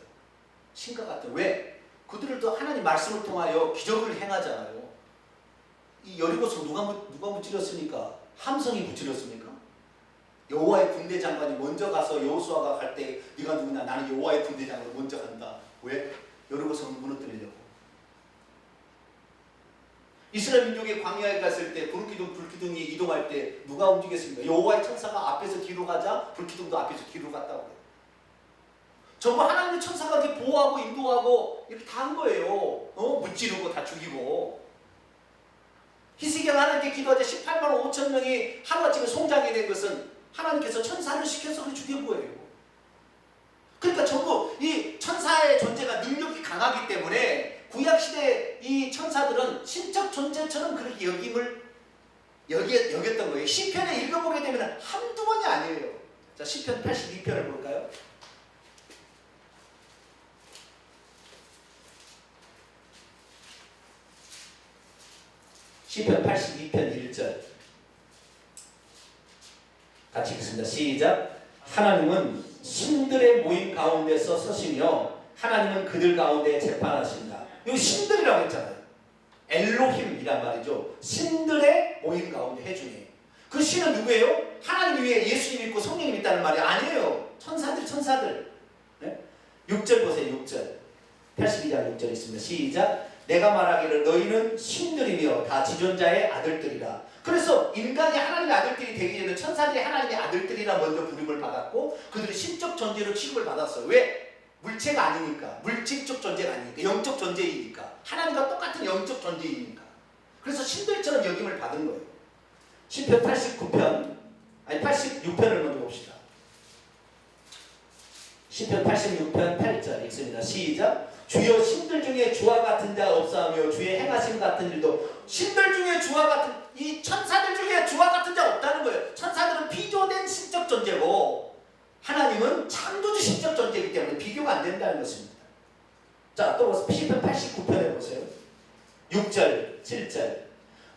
신과 같은. 왜? 그들을 또 하나님 말씀을 통하여 기적을 행하잖아요. 이 여리고성 누가 무찌렸습니까? 함성이 무찌렸습니까? 여호와의 군대 장관이 먼저 가서 여호수아가 갈 때 네가 누구냐? 나는 여호와의 군대 장관으로 먼저 간다. 왜? 여리고성을 무너뜨리려고. 이스라엘 민족이 광야에 갔을 때 불기둥이 이동할 때 누가 움직였습니까? 여호와의 천사가 앞에서 뒤로 가자 불기둥도 앞에서 뒤로 갔다고 해요. 전부 하나님의 천사가 이렇게 보호하고 인도하고 이렇게 다 한 거예요. 무찌르고 다 죽이고. 히스기야가 하나님께 기도하자 18만 5천 명이 하루아침에 송장이 된 것은 하나님께서 천사를 시켜서 죽인 거예요. 그러니까 전부 이 천사의 존재가 능력이 강하기 때문에 구약시대 이 천사들은 신적 존재처럼 그렇게 여겼던 거예요. 시편에 읽어보게 되면 한두 번이 아니에요. 자, 시편 82편을 볼까요? 시편 82편 1절 같이 읽습니다. 시작. 하나님은 신들의 모임 가운데서 서시며 하나님은 그들 가운데 재판하신다. 이거 신들이라고 했잖아요. 엘로힘이란 말이죠. 신들의 모임 가운데 해중에. 그 신은 누구예요? 하나님 위에 예수님 있고 성령님 있다는 말이 아니에요. 천사들. 네? 6절 보세요. 6절 82장 6절 있습니다. 시작. 내가 말하기를 너희는 신들이며 다 지존자의 아들들이라. 그래서 인간이 하나님의 아들들이 되기 전에 천사들이 하나님의 아들들이라 먼저 부름을 받았고 그들이 신적 존재로 취급을 받았어요. 왜? 물체가 아니니까. 물질적 존재가 아니니까. 영적 존재이니까. 하나님과 똑같은 영적 존재이니까. 그래서 신들처럼 여김을 받은 거예요. 시편 86편을 먼저 봅시다. 시편 86편 8절 읽습니다. 시작. 주여 신들 중에 주와 같은 자 없사하며 주의 행하심 같은 일도. 신들 중에 주와 같은, 이 천사들 중에 주와 같은 자 없다는 거예요. 천사들은 비교된 신적 존재고 하나님은 창조주 신적 존재이기 때문에 비교가 안 된다는 것입니다. 자, 또 시편 89편에 보세요. 6절 7절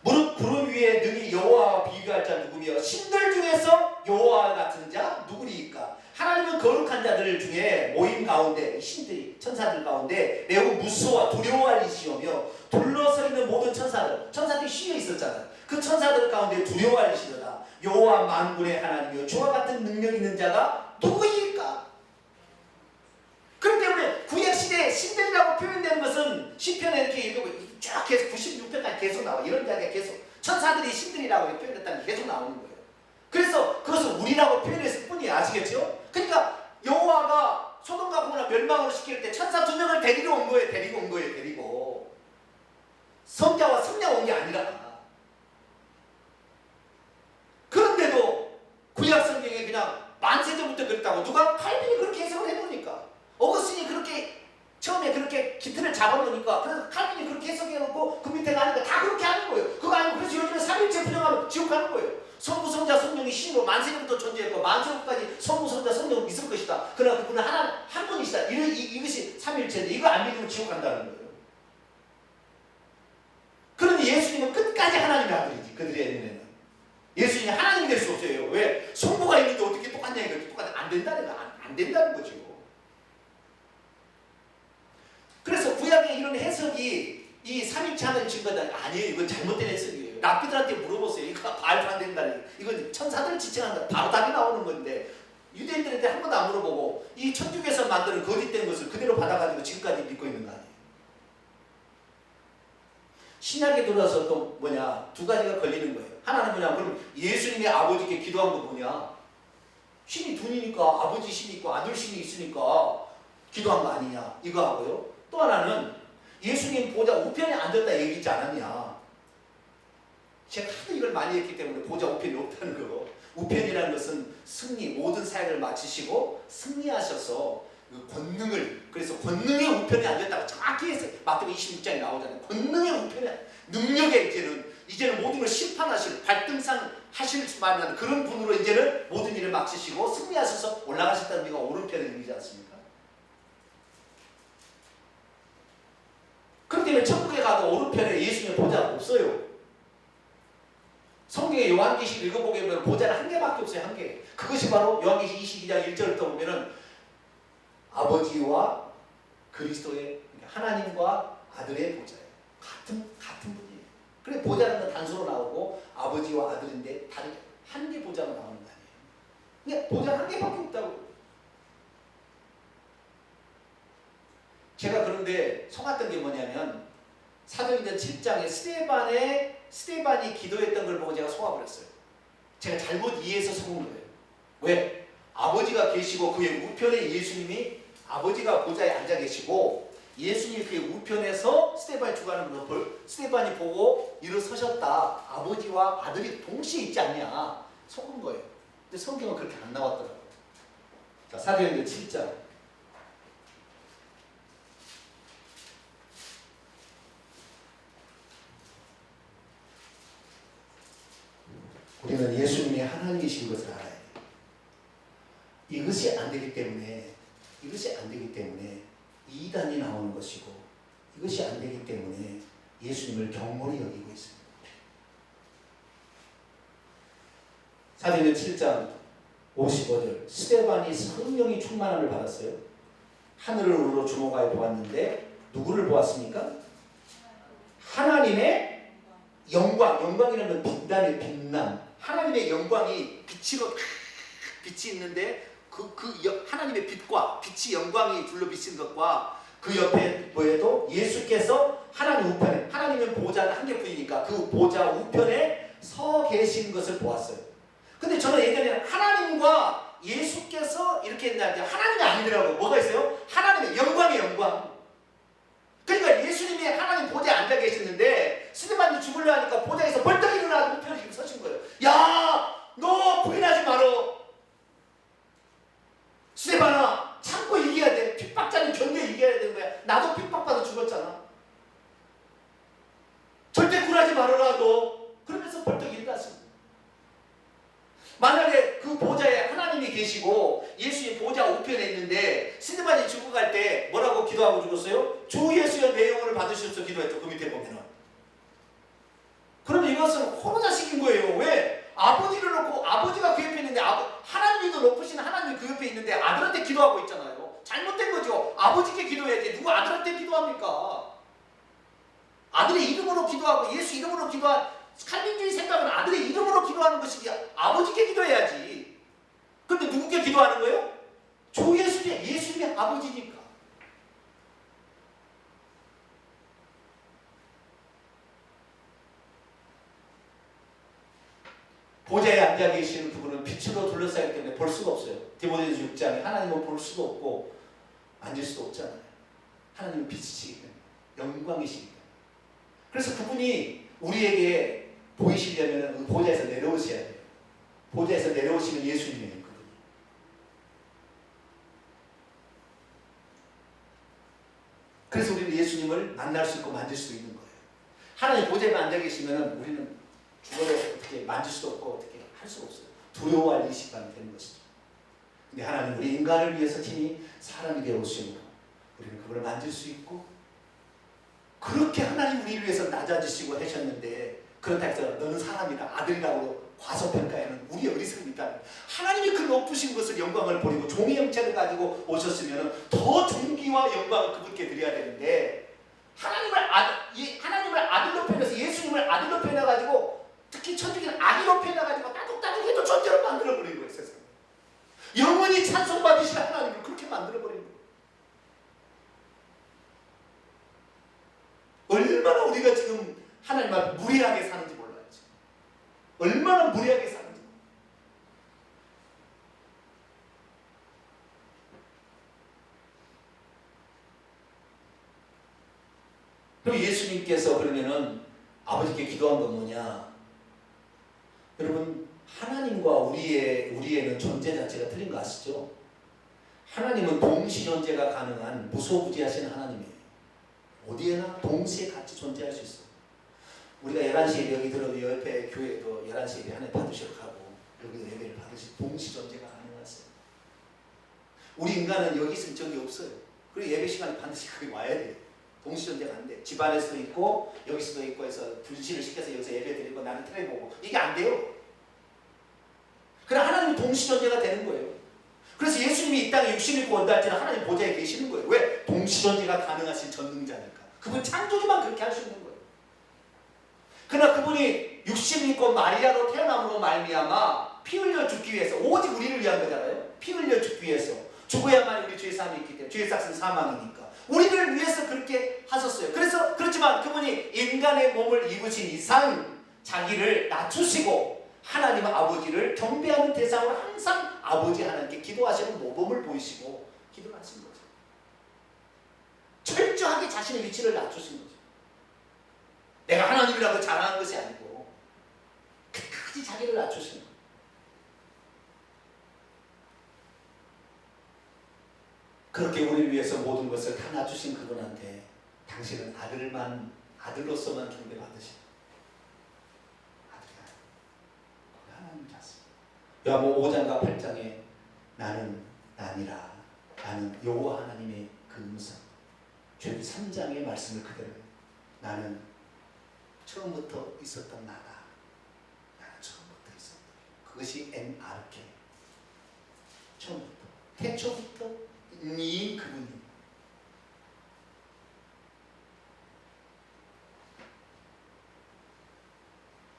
무릇 구름 위에 능히 여호와와 비교할 자 누구며 신들 중에서 여호와 같은 자 누구리이까. 하나님은 거룩한 자들 중에 모임 가운데 신들이 천사들 가운데 매우 무서워 두려워할 이시오며 둘러서 있는 모든 천사들이 쉬어 있었잖아요. 그 천사들 가운데 두려워할 이시로다. 여호와 만군의 하나님이여 주와 같은 능력 있는 자가 누구이까. 그렇기 때문에 구약시대에 신들이라고 표현되는 것은 시편에 이렇게 읽어보면 쫙 계속 96편까지 계속 나와. 이런 이야기가 계속 천사들이 신들이라고 표현했다는 게 계속 나오는 거예요. 그래서 그것을 우리라고 표현했을 뿐이에요. 아시겠죠? 그러니까 여호와가 소돔과 고모라 멸망으로 시킬 때 천사 2명을 데리고 온 거예요. 데리고 성자와 성녀가 온 게 아니라. 그런데도 구약 성경에 그냥 만세전부터 그랬다고 누가 칼빈이 그렇게 해석을 해놓으니까 어거스틴이 그렇게 처음에 그렇게 기틀을 잡아놓으니까 그래서 칼빈이 그렇게 해석해놓고 그 밑에 가니까 다 그렇게 하는 거예요. 그거 아니고 그래서 요즘에 3일째 부정하면 지옥 가는 거예요. 성부, 성자, 성령이 신으로 만세전부터 존재했고 만세전까지 성부, 성자, 성령은 있을 것이다. 그러나 그분은 한 분이시다. 이것이 3일째인데 이거 안 믿으면 지옥 간다는 거예요. 그런데 예수님은 끝까지 하나님의 아들이지. 그들의 눈에는 예수님이 하나님이 될 수 없어요. 왜? 성부가 있는데 어떻게 똑같냐 이거지. 안 된다는 거죠. 그래서 구약의 이런 해석이 이 3일째 하나님 증거다 아니에요. 이건 잘못된 해석이에요. 랍비들한테 물어보세요. 이거 말도 안 된다니. 이건 천사들을 지칭한다. 바로 답이 나오는 건데 유대인들한테 한 번도 안 물어보고 이 천주교에서 만드는 거짓된 것을 그대로 받아가지고 지금까지 믿고 있는 거 아니에요. 신약에 들어서 또 두 가지가 걸리는 거예요. 하나는 그럼 예수님이 아버지께 기도한 거 뭐냐? 신이 둘이니까 아버지 신이 있고 아들 신이 있으니까 기도한 거 아니냐? 이거 하고요. 또 하나는 예수님 보좌 우편에 앉았다 얘기했지 않았냐? 제가 하도 이걸 많이 했기 때문에 보좌 우편이 없다는 거. 우편이라는 것은 승리, 모든 사역을 마치시고 승리하셔서 그 권능을, 그래서 권능의 우편에 앉았다고 정확히 해서 마태복음 26장에 나오잖아요. 권능의 우편에, 능력의 이제는 이제는 모든 걸 심판하실, 발등상 하실 만한 그런 분으로 이제는 모든 일을 마치시고 승리하셔서 올라가셨다는 의미가 오른편의 의미지 않습니까? 그렇기 때문에 천국에 가도 오른편에 예수님의 보좌가 없어요. 성경의 요한계시록 읽어보게 보면 보좌는 한 개밖에 없어요. 한 개. 그것이 바로 요한계시록 22장 1절부터 보면은 아버지와 그리스도의, 하나님과 아들의 보좌예요. 같은 분이에요. 그래 보좌는 건 단수로 나오고 아버지와 아들인데 다르게 한 개 보좌가 나오는 거 아니에요. 근데 보좌는 한 개밖에 없다고. 제가 그런데 속았던 게 뭐냐면 사도행전 7장에 스데반이 기도했던 걸 보고 제가 속아버렸어요. 제가 잘못 이해해서 속은 거예요. 왜? 아버지가 계시고 그의 우편에 예수님이, 아버지가 보좌에 앉아 계시고 예수님이 그의 우편에서 스데반이 죽어가는 것을 스데반이 보고 일어서셨다. 아버지와 아들이 동시에 있지 않냐 속은 거예요. 근데 성경은 그렇게 안 나왔더라고요. 자, 사도행전 7장 우리는 예수님이 하나님이신 것을 알아야 돼요. 이것이 안 되기 때문에 이단이 나오는 것이고, 이것이 안 되기 때문에 예수님을 경홀히 여기고 있습니다. 사도행전 7장 55절 스데반이 성령이 충만함을 받았어요. 하늘을 우러러 주목하여 보았는데 누구를 보았습니까? 하나님의 영광, 영광이라는 빛나는 빛남, 하나님의 영광이 빛으로 빛이 있는데 하나님의 빛과 빛이 영광이 둘러 비친 것과 그 옆에 보여도 예수께서 하나님 우편에, 하나님은 보좌는 한 개뿐이니까 그 보좌 우편에 서 계신 것을 보았어요. 근데 저는 예전에 하나님과 예수께서 이렇게 했는데 하나님이 아니더라고요. 뭐가 있어요? 하나님의 영광의 영광. 그러니까 예수님이 하나님 보좌에 앉아 계셨는데 스데반이 죽으려 하니까 보좌에서 벌떡 일어나서 우편에 지금 서신 거예요. 야, 너 부인하지 마라. 스데반아, 참고 이겨야 돼. 핍박자는 견뎌 이겨야 되는 거야. 나도 핍박받아 죽었잖아. 절대 굴하지 말아라 너. 그러면서 벌떡 일어났습니다. 만약에 그 보좌에 하나님이 계시고 예수의 보좌 우편에 있는데 스데반이 죽어갈 때 뭐라고 기도하고 죽었어요? 주 예수의 내 영혼을 받으시옵소서 기도했죠. 그 밑에 보면은. 그러면 이것은 호로자식인 거예요. 왜? 아버지를 놓고 아버지가 그 옆에 있는데 하나님이 더 높으신 하나님이 그 옆에 있는데 아들한테 기도하고 있잖아요. 잘못된 거죠. 아버지께 기도해야지 누구 아들한테 기도합니까? 아들의 이름으로 기도하고 예수 이름으로 기도한 칼빈주의 생각은 아들의 이름으로 기도하는 것이지 아버지께 기도해야지. 그런데 누구께 기도하는 거예요? 주 예수님의 아버지니까. 보좌에 앉아 계시는 그분은 빛으로 둘러싸이기 때문에 볼 수가 없어요. 디모데후서 6장에 하나님은 볼 수도 없고 만질 수도 없잖아요. 하나님은 빛이시기 때문에, 영광이시기 때문에. 그래서 그분이 우리에게 보이시려면 보좌에서 내려오셔야 돼요. 보좌에서 내려오시는 예수님이에요. 그분이. 그래서 우리는 예수님을 만날 수 있고 만질 수 있는 거예요. 하나님 보좌에 앉아 계시면 우리는 죽어도 어떻게 만질 수도 없고 어떻게 할 수가 없어요. 두려워할 일시간이 되는 것이죠. 근데 하나님 우리 인간을 위해서 친히 사람이 되어 오심으로 우리는 그걸 만질 수 있고, 그렇게 하나님 우리를 위해서 낮아지시고 하셨는데 그렇다 해서 너는 사람이다 아들이라고 과소평가에는 우리 어리석음이다. 하나님이 그 높으신 것을 영광을 버리고 종의 형체를 가지고 오셨으면 더 존귀와 영광을 그분께 드려야 되는데 하나님을 아들로 표현해서 예수님을 아들로 표현해가지고 특히 천주교는 아기로 표현해가지고 따둑따둑해도 존재로 만들어버린 거예요. 세상에 영원히 찬송받으실 하나님을 그렇게 만들어버린 거예요. 얼마나 우리가 지금 하나님 앞에 무례하게 사는지 몰라야지. 얼마나 무례하게 사는지. 그럼 예수님께서 그러면은 아버지께 기도한 건 뭐냐? 여러분 하나님과 우리에는 존재 자체가 틀린 거 아시죠? 하나님은 동시 존재가 가능한 무소부지하신 하나님이에요. 어디에나 동시에 같이 존재할 수 있어요. 우리가 11시에 여기 들어도 옆에 교회도 11시에 예배 하나 받으시러 가고 여기도 예배를 받으시 동시 존재가 가능하세요. 우리 인간은 여기 있으면 저기 없어요. 그리고 예배 시간에 반드시 거기 와야 돼요. 동시 존재가 안 돼. 집안에서도 있고 여기서도 있고 해서 분실을 시켜서 여기서 예배 드리고 나는 텔레 보고 이게 안 돼요. 그럼 하나님은 동시 존재가 되는 거예요. 그래서 예수님이 이 땅에 육신을 입고 온다 할지는 하나님 보좌에 계시는 거예요. 왜? 동시 존재가 가능하신 전능자니까. 그분 창조주만 그렇게 할 수 있는 거예요. 그러나 그분이 육신을 입고 마리아로 태어남으로 말미암아 피 흘려 죽기 위해서 오직 우리를 위한 거잖아요. 피 흘려 죽기 위해서 죽어야만 우리 죄 사함이 있기 때문에 죄의 삭은 사망이니까 우리를 위해서 그렇게 하셨어요. 그래서 그렇지만 그분이 인간의 몸을 입으신 이상 자기를 낮추시고 하나님 아버지를 경배하는 대상으로 항상 아버지 하나님께 기도하시는 모범을 보이시고 기도를 하신 거죠. 철저하게 자신의 위치를 낮추신 거죠. 내가 하나님이라고 자랑한 것이 아니고 끝까지 자기를 낮추신 거예요. 그렇게 우리를 위해서 모든 것을 다 낮추신 그분한테 당신은 아들로서만 경배받으신 아들이야. 하나님 자식. 요한복음 5장과 8장에 나는 나니라. 나는 여호와 하나님의 그 음성. 주님 3장의 말씀을 그대로 나는 처음부터 있었던 나다. 나는 처음부터 있었던 그것이 엔아르케. 처음부터 태초부터 이 그분이.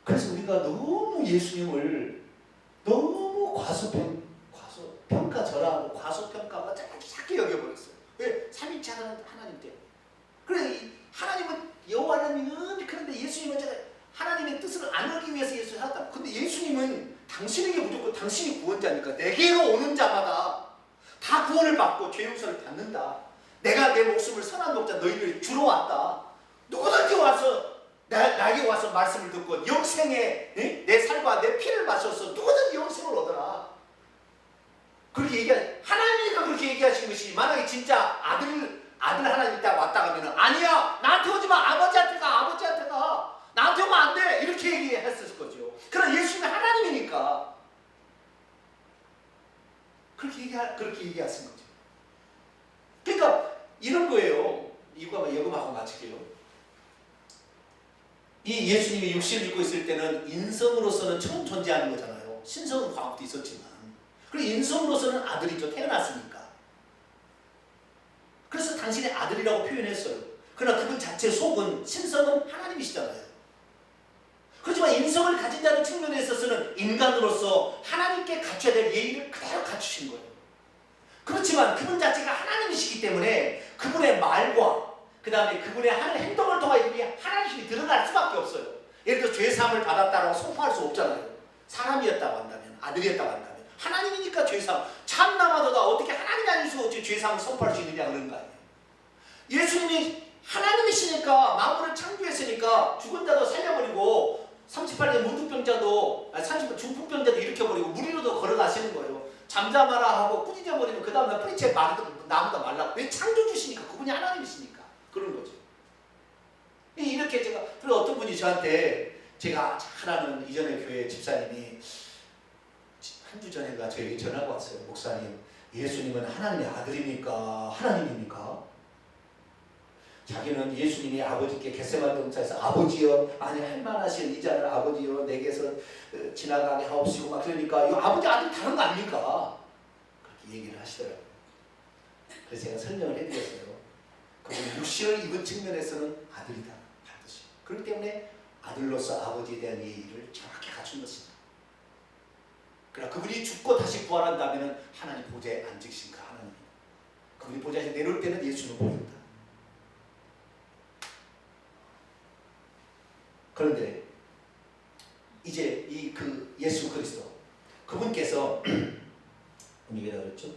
그래서 우리가 너무 예수님을 너무 과소평가절하고 과소평가가 작게 여겨버렸어요. 왜? 삼위일체 하나님 때문에. 그래 하나님은 여호와 하나님은 그런데 예수님은 하나님의 뜻을 안 하기 위해서 예수를 하셨다. 근데 예수님은 당신에게 무조건 당신이 구원자니까 내게로 오는 자마다 다 구원을 받고 죄 용서를 받는다. 내가 내 목숨을 선한 독자 너희를 주러 왔다. 누구든지 와서 나에게 와서 말씀을 듣고 영생에 내 살과 내 피를 마셔서 누구든지 영생을 얻어라. 그렇게 하나님이니까 그렇게 얘기하신 것이 만약에 진짜 아들 하나님 딱 왔다 가면은 아니야 나한테 오지 마 아버지한테 가 나한테 오면 안 돼 이렇게 얘기했을 거죠. 그러나 예수님이 하나님이니까 그렇게 얘기하신 거죠. 그러니까 이런 거예요. 이거 예금하고 마칠게요. 이 예수님이 육신을 입고 있을 때는 인성으로서는 처음 존재하는 거잖아요. 신성은 과학도 있었지만 그리고 인성으로서는 아들이죠. 태어났으니까. 그래서 당신의 아들이라고 표현했어요. 그러나 그분 자체 속은 신성은 하나님이시잖아요. 그렇지만 인성을 가진 자는 측면에 있어서는 인간으로서 하나님께 갖춰야 될 예의를 그대로 갖추신 거예요. 그렇지만 그분 자체가 하나님이시기 때문에 그분의 말과 그 다음에 그분의 하는 행동을 통하여 하나님이 드러날 수밖에 없어요. 예를 들어 죄사함을 받았다고 선포할 수 없잖아요. 사람이었다고 한다면 아들이었다고 한다면 하나님이니까 죄사함 참나마도다 어떻게 하나님이 아닐 수 없이 죄사함을 선포할 수 있느냐 그런 거 아니에요. 예수님이 하나님이시니까 만물을 창조했으니까 죽은 자도 살려버리고 38년 문둥병자도 30년 중풍병자도 일으켜버리고 무리로도 걸어가시는 거예요. 잠잠하라 하고 꾸짖어버리면 그 다음날 뿌리채 나무다 말라. 왜 창조주시니까 그분이 하나님이시니까 그런 거죠. 이렇게 그리고 어떤 분이 저한테 제가 잘 아는 이전의 교회 집사님이 한 주 전인가 저에게 전화가 왔어요. 목사님 예수님은 하나님의 아들입니까? 하나님입니까? 자기는 예수님이 아버지께 겟세마네 동산에서 아버지여 아니 할만하신 이 자를 아버지여 내게서 지나가게 하옵시고 막 그러니까 이 아버지 아들 다른 거 아닙니까? 그렇게 얘기를 하시더라고요. 그래서 제가 설명을 해드렸어요. 그분이 육신을 입은 측면에서는 아들이다 반드시. 그렇기 때문에 아들로서 아버지에 대한 예의를 정확히 갖춘 것이다. 그러나 그분이 죽고 다시 부활한다면 하나님 보좌에 앉으신 그 하나님입니다. 그분이 보좌에서 내려올 때는 예수님을 보인다. 그런데 이제 그 예수 그리스도 그분께서 우리가 그랬죠?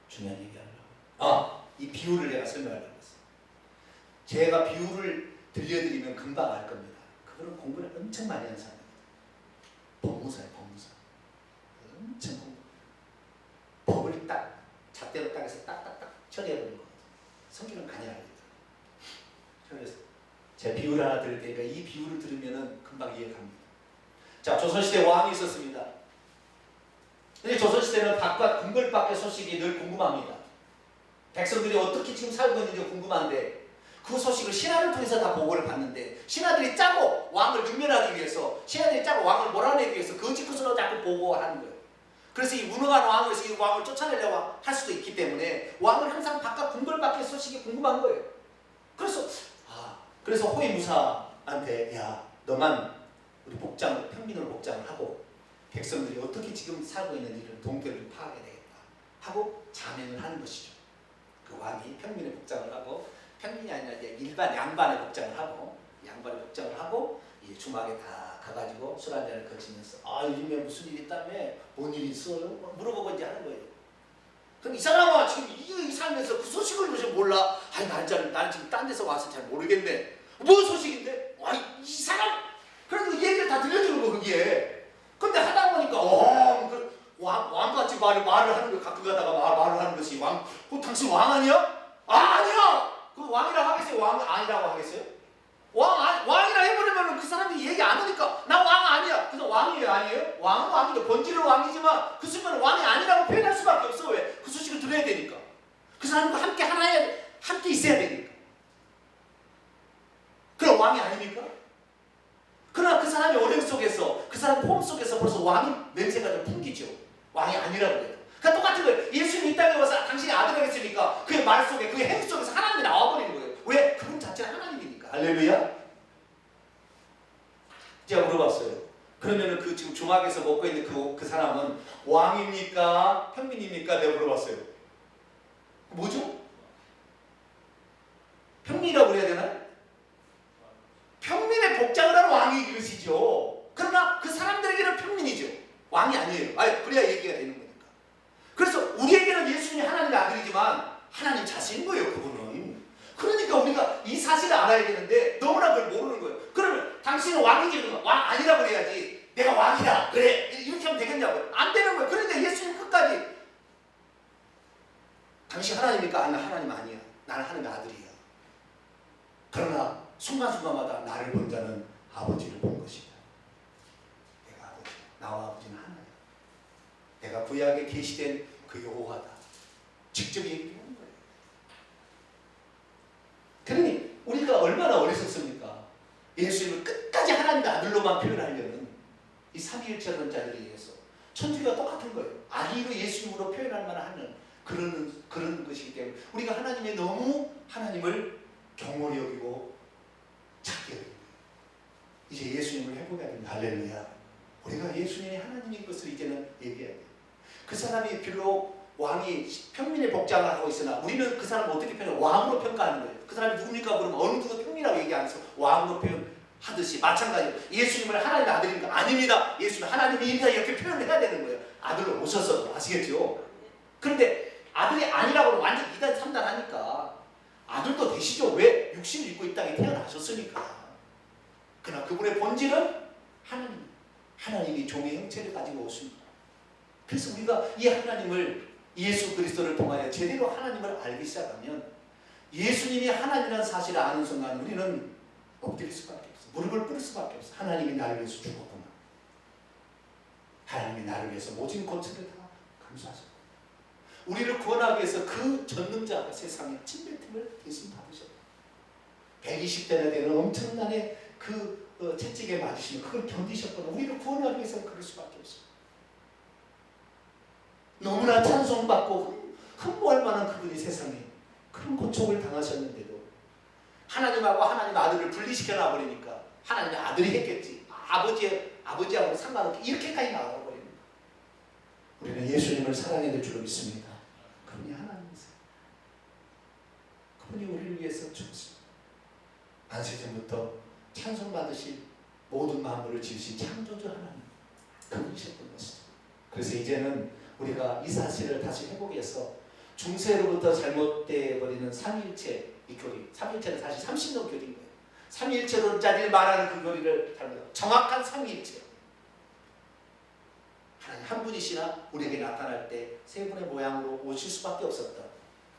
중요한 얘기하려고. 이 비유를 내가 설명하려고 했어요. 제가 비유를 들려드리면 금방 알 겁니다. 그분은 공부를 엄청 많이 한 사람입니다. 법무사예요, 법무사. 엄청 공부. 법을 딱 잣대로 딱 해서 딱딱딱 처리해버리는 거거든요. 성격은 간이 아닙니다. 그래서 제가 비유를 하나 그러니까 이 비유를 들으면 금방 이해갑니다. 자, 조선시대 왕이 있었습니다. 근데 조선시대는 바깥 궁궐 밖의 소식이 늘 궁금합니다. 백성들이 어떻게 지금 살고 있는지 궁금한데 그 소식을 신하를 통해서 다 보고를 받는데 신하들이 짜고 왕을 능멸하기 위해서 신하들이 짜고 왕을 몰아내기 위해서 거짓것으로 자꾸 보고하는 거예요. 그래서 이 무능한 왕에서 이 왕을 쫓아내려고 할 수도 있기 때문에 왕은 항상 바깥 궁궐 밖의 소식이 궁금한 거예요. 그래서 호위무사한테 야 너만 우리 평민으로 복장을 하고 백성들이 어떻게 지금 살고 있는지를 동태를 파악해야 되겠다 하고 자명을 하는 것이죠. 그 왕이 평민의 복장을 하고 평민이 아니라 이제 일반 양반의 복장을 하고 이제 주막에 다 가가지고 술 한잔을 거치면서 요즘에 무슨 일 있다며 뭔 일이 있어요? 물어보고 이제 하는 거예요. 그럼 이 사람아 지금 이 살면서 그 소식을 도대체 몰라? 나는 지금 딴 데서 와서 잘 모르겠네. 뭔 소식인데? 이 사람 그래도 이 얘기를 다 들려주는 거 그게. 근데 하다 보니까 왕같이 말을 하는 거 가끔 가다가 말을 하는 것이 당신 왕 아니야? 아니야. 그 왕이라고 하겠어요? 왕 아니라고 하겠어요? 왕이라 해버리면 그 사람이 얘기 안 하니까 나 왕 아니야. 그래서 왕이에요 아니에요? 왕은 왕이죠. 본질은 왕이지만 그 순간은 왕이 아니라고 표현할 수밖에 없어. 왜? 그 소식을 들어야 되니까. 그 사람과 함께 있어야 되니까. 그럼 왕이 아닙니까? 그러나 그 사람의 어려움 속에서 그 사람 폼 속에서 벌써 왕의 냄새가 좀 풍기죠. 왕이 아니라고 해도. 그러니까 똑같은 거예요. 예수님이 이 땅에 와서 당신이 아들이 했으니까 그의 말 속에 그의 행위 속에서 하나님이 나와버리는 거예요. 왜? 그분 자체는 하나님이니까. 할렐루야. 제가 물어봤어요. 그러면은 그 지금 주막에서 먹고 있는 그 사람은 왕입니까? 평민입니까? 내가 물어봤어요. 뭐죠? 평민이라고 그래야 되나요? 평민의 복장을 하는 왕이 그것이죠. 그러나 그 사람들에게는 평민이죠. 왕이 아니에요. 그래야 얘기가 되는 거니까. 그래서 우리에게는 예수님이 하나님의 아들이지만 하나님 자신인 거예요. 그분은. 그러니까 우리가 이 사실을 알아야 되는데 너무나 그걸 모르는 거예요. 그러면 당신은 왕이지. 그러면 왕 아니라고 그래야지. 내가 왕이다. 그래. 이렇게 하면 되겠냐고요. 안 되는 거예요. 그런데 예수님 끝까지 당신 하나님입니까? 나 하나님 아니야. 나는 하나님의 아들이야. 그러나 순간순간마다 나를 본 자는 아버지를 본 것이다. 내가 아버지, 나와 아버지는 하나야. 내가 구약에 계시된 그 여호와다. 직접 얘기하는 거예요. 그러니 우리가 얼마나 어리석습니까? 예수님을 끝까지 하나님의 아들로만 표현하려는 이 삼위일체론 자들에 의해서 천주교가 똑같은 거예요. 아기로 예수님으로 표현할 만한 그런 것이기 때문에 우리가 너무 하나님을 경홀히 여기고 찾게 됩니다. 이제 예수님을 회복해야 됩니다. 할렐루야. 우리가 예수님이 하나님인 것을 이제는 얘기해야 돼요. 그 사람이 비록 왕이 평민의 복장을 하고 있으나 우리는 그 사람을 어떻게 평가해요? 왕으로 평가하는 거예요. 그 사람이 누굽니까? 그러면 어느 누구 평민이라고 얘기 안 해서 왕으로 표현하듯이 마찬가지로 예수님을 하나님의 아들입니까? 아닙니다. 예수님은 하나님입니다. 이렇게 표현을 해야 되는 거예요. 아들로 오셔서 아시겠죠? 그런데 아들이 아니라고 완전 2단 3단 하니까 아들도 되시죠. 왜? 육신을 입고 이 땅에 태어나셨으니까. 그러나 그분의 본질은 하나님이 종의 형체를 가지고 오십니다. 그래서 우리가 이 하나님을 예수 그리스도를 통하여 제대로 하나님을 알기 시작하면 예수님이 하나님이라는 사실을 아는 순간 우리는 엎드릴 수밖에 없어. 무릎을 꿇을 수밖에 없어. 하나님이 나를 위해서 죽었구나. 하나님이 나를 위해서 모진 고초를 다 감수하셨고 우리를 구원하기 위해서 그 전능자가 세상에 침뱉음을 대신 받으셨다. 120대나 되는 엄청난 그 채찍에 맞으시면 그걸 견디셨거나 우리를 구원하기 위해서 그럴 수밖에 없어요. 너무나 찬송받고 흠모할 만한 그분이 세상에 그런 고통을 당하셨는데도 하나님하고 하나님 아들을 분리시켜 놔버리니까 하나님의 아들이 했겠지. 아버지하고 상관없게 이렇게까지 나와버립니다. 우리는 예수님을 사랑해야 될 줄로 믿습니다. 그분이 하나님이세요. 그분이 우리를 위해서 죽으셨습니다. 안세전부터 찬송받으신 모든 만물을 지으신 창조주 하나님 그분이셨던 것이죠. 그래서 이제는 우리가 이 사실을 다시 회복해서 중세로부터 잘못되어 버리는 삼위일체 이 교리, 삼위일체는 사실 30년 교리인 거예요. 삼위일체론자들이 말하는 그 교리를 잘못 정확한 삼위일체 하나님 한 분이시나 우리에게 나타날 때 세 분의 모양으로 오실 수밖에 없었다.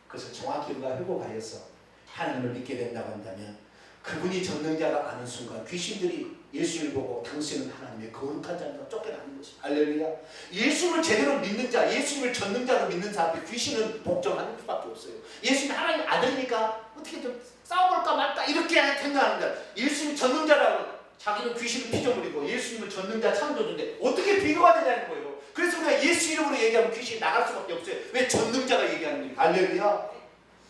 그래서 정확히 우리가 회복하여서 하나님을 믿게 된다고 한다면 그분이 전능자가 아는 순간 귀신들이 예수를 보고 당신은 하나님의 거룩한 자입니다 쫓겨나는 것입니다. 할렐루야. 예수를 제대로 믿는 자, 예수님을 전능자로 믿는 사람들 귀신은 복종하는 수밖에 없어요. 예수님 하나님 아들이니까 어떻게 좀 싸워볼까 말까 이렇게 생각하는 자, 예수님 전능자라고 자기는 귀신을 피조물이고 예수님은 전능자 창조주인데 어떻게 비교가 되냐는 거예요. 그래서 우리가 예수 이름으로 얘기하면 귀신이 나갈 수밖에 없어요. 왜? 전능자가 얘기하는 거예요. 할렐루야.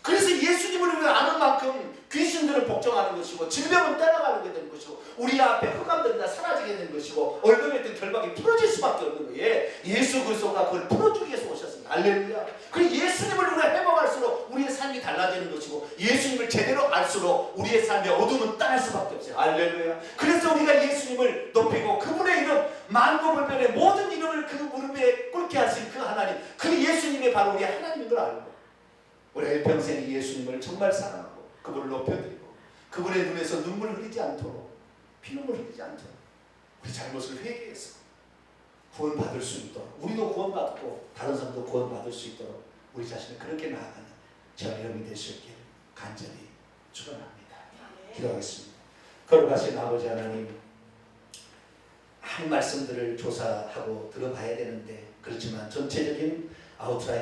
그래서 예수님을 우리가 아는 만큼 귀신들을 복종하는 것이고 질병은 따라가게 되는 것이고 우리 앞에 흑암들은 다 사라지게 되는 것이고 얼굴에 있던 결박이 풀어질 수밖에 없는 거예요. 예수 그리스도가 그걸 풀어주기 위해서 오셨습니다. 할렐루야. 그리고 예수님을 우리가 회복할수록 우리의 삶이 달라지는 것이고 예수님을 제대로 알수록 우리의 삶의 어둠은 떠날 수밖에 없어요. 할렐루야. 그래서 우리가 예수님을 높이고 그분의 이름 만고불변의 모든 이름을 그 무릎에 꿇게 하신 그 하나님, 그 예수님이 바로 우리 하나님인 걸 알고 우리 일평생 예수님을 정말 사랑하고 그분을 높여드리고 그분의 눈에서 눈물 흘리지 않도록 피눈물 흘리지 않도록 우리 잘못을 회개해서 구원받을 수 있도록 우리도 구원받고 다른 사람도 구원받을 수 있도록 우리 자신을 그렇게 나아가는 저와 여러분이 될 수 있기를 간절히 축원합니다. 기도하겠습니다. 거룩하신 아버지 하나님, 한 말씀들을 조사하고 들어봐야 되는데 그렇지만 전체적인 아웃라인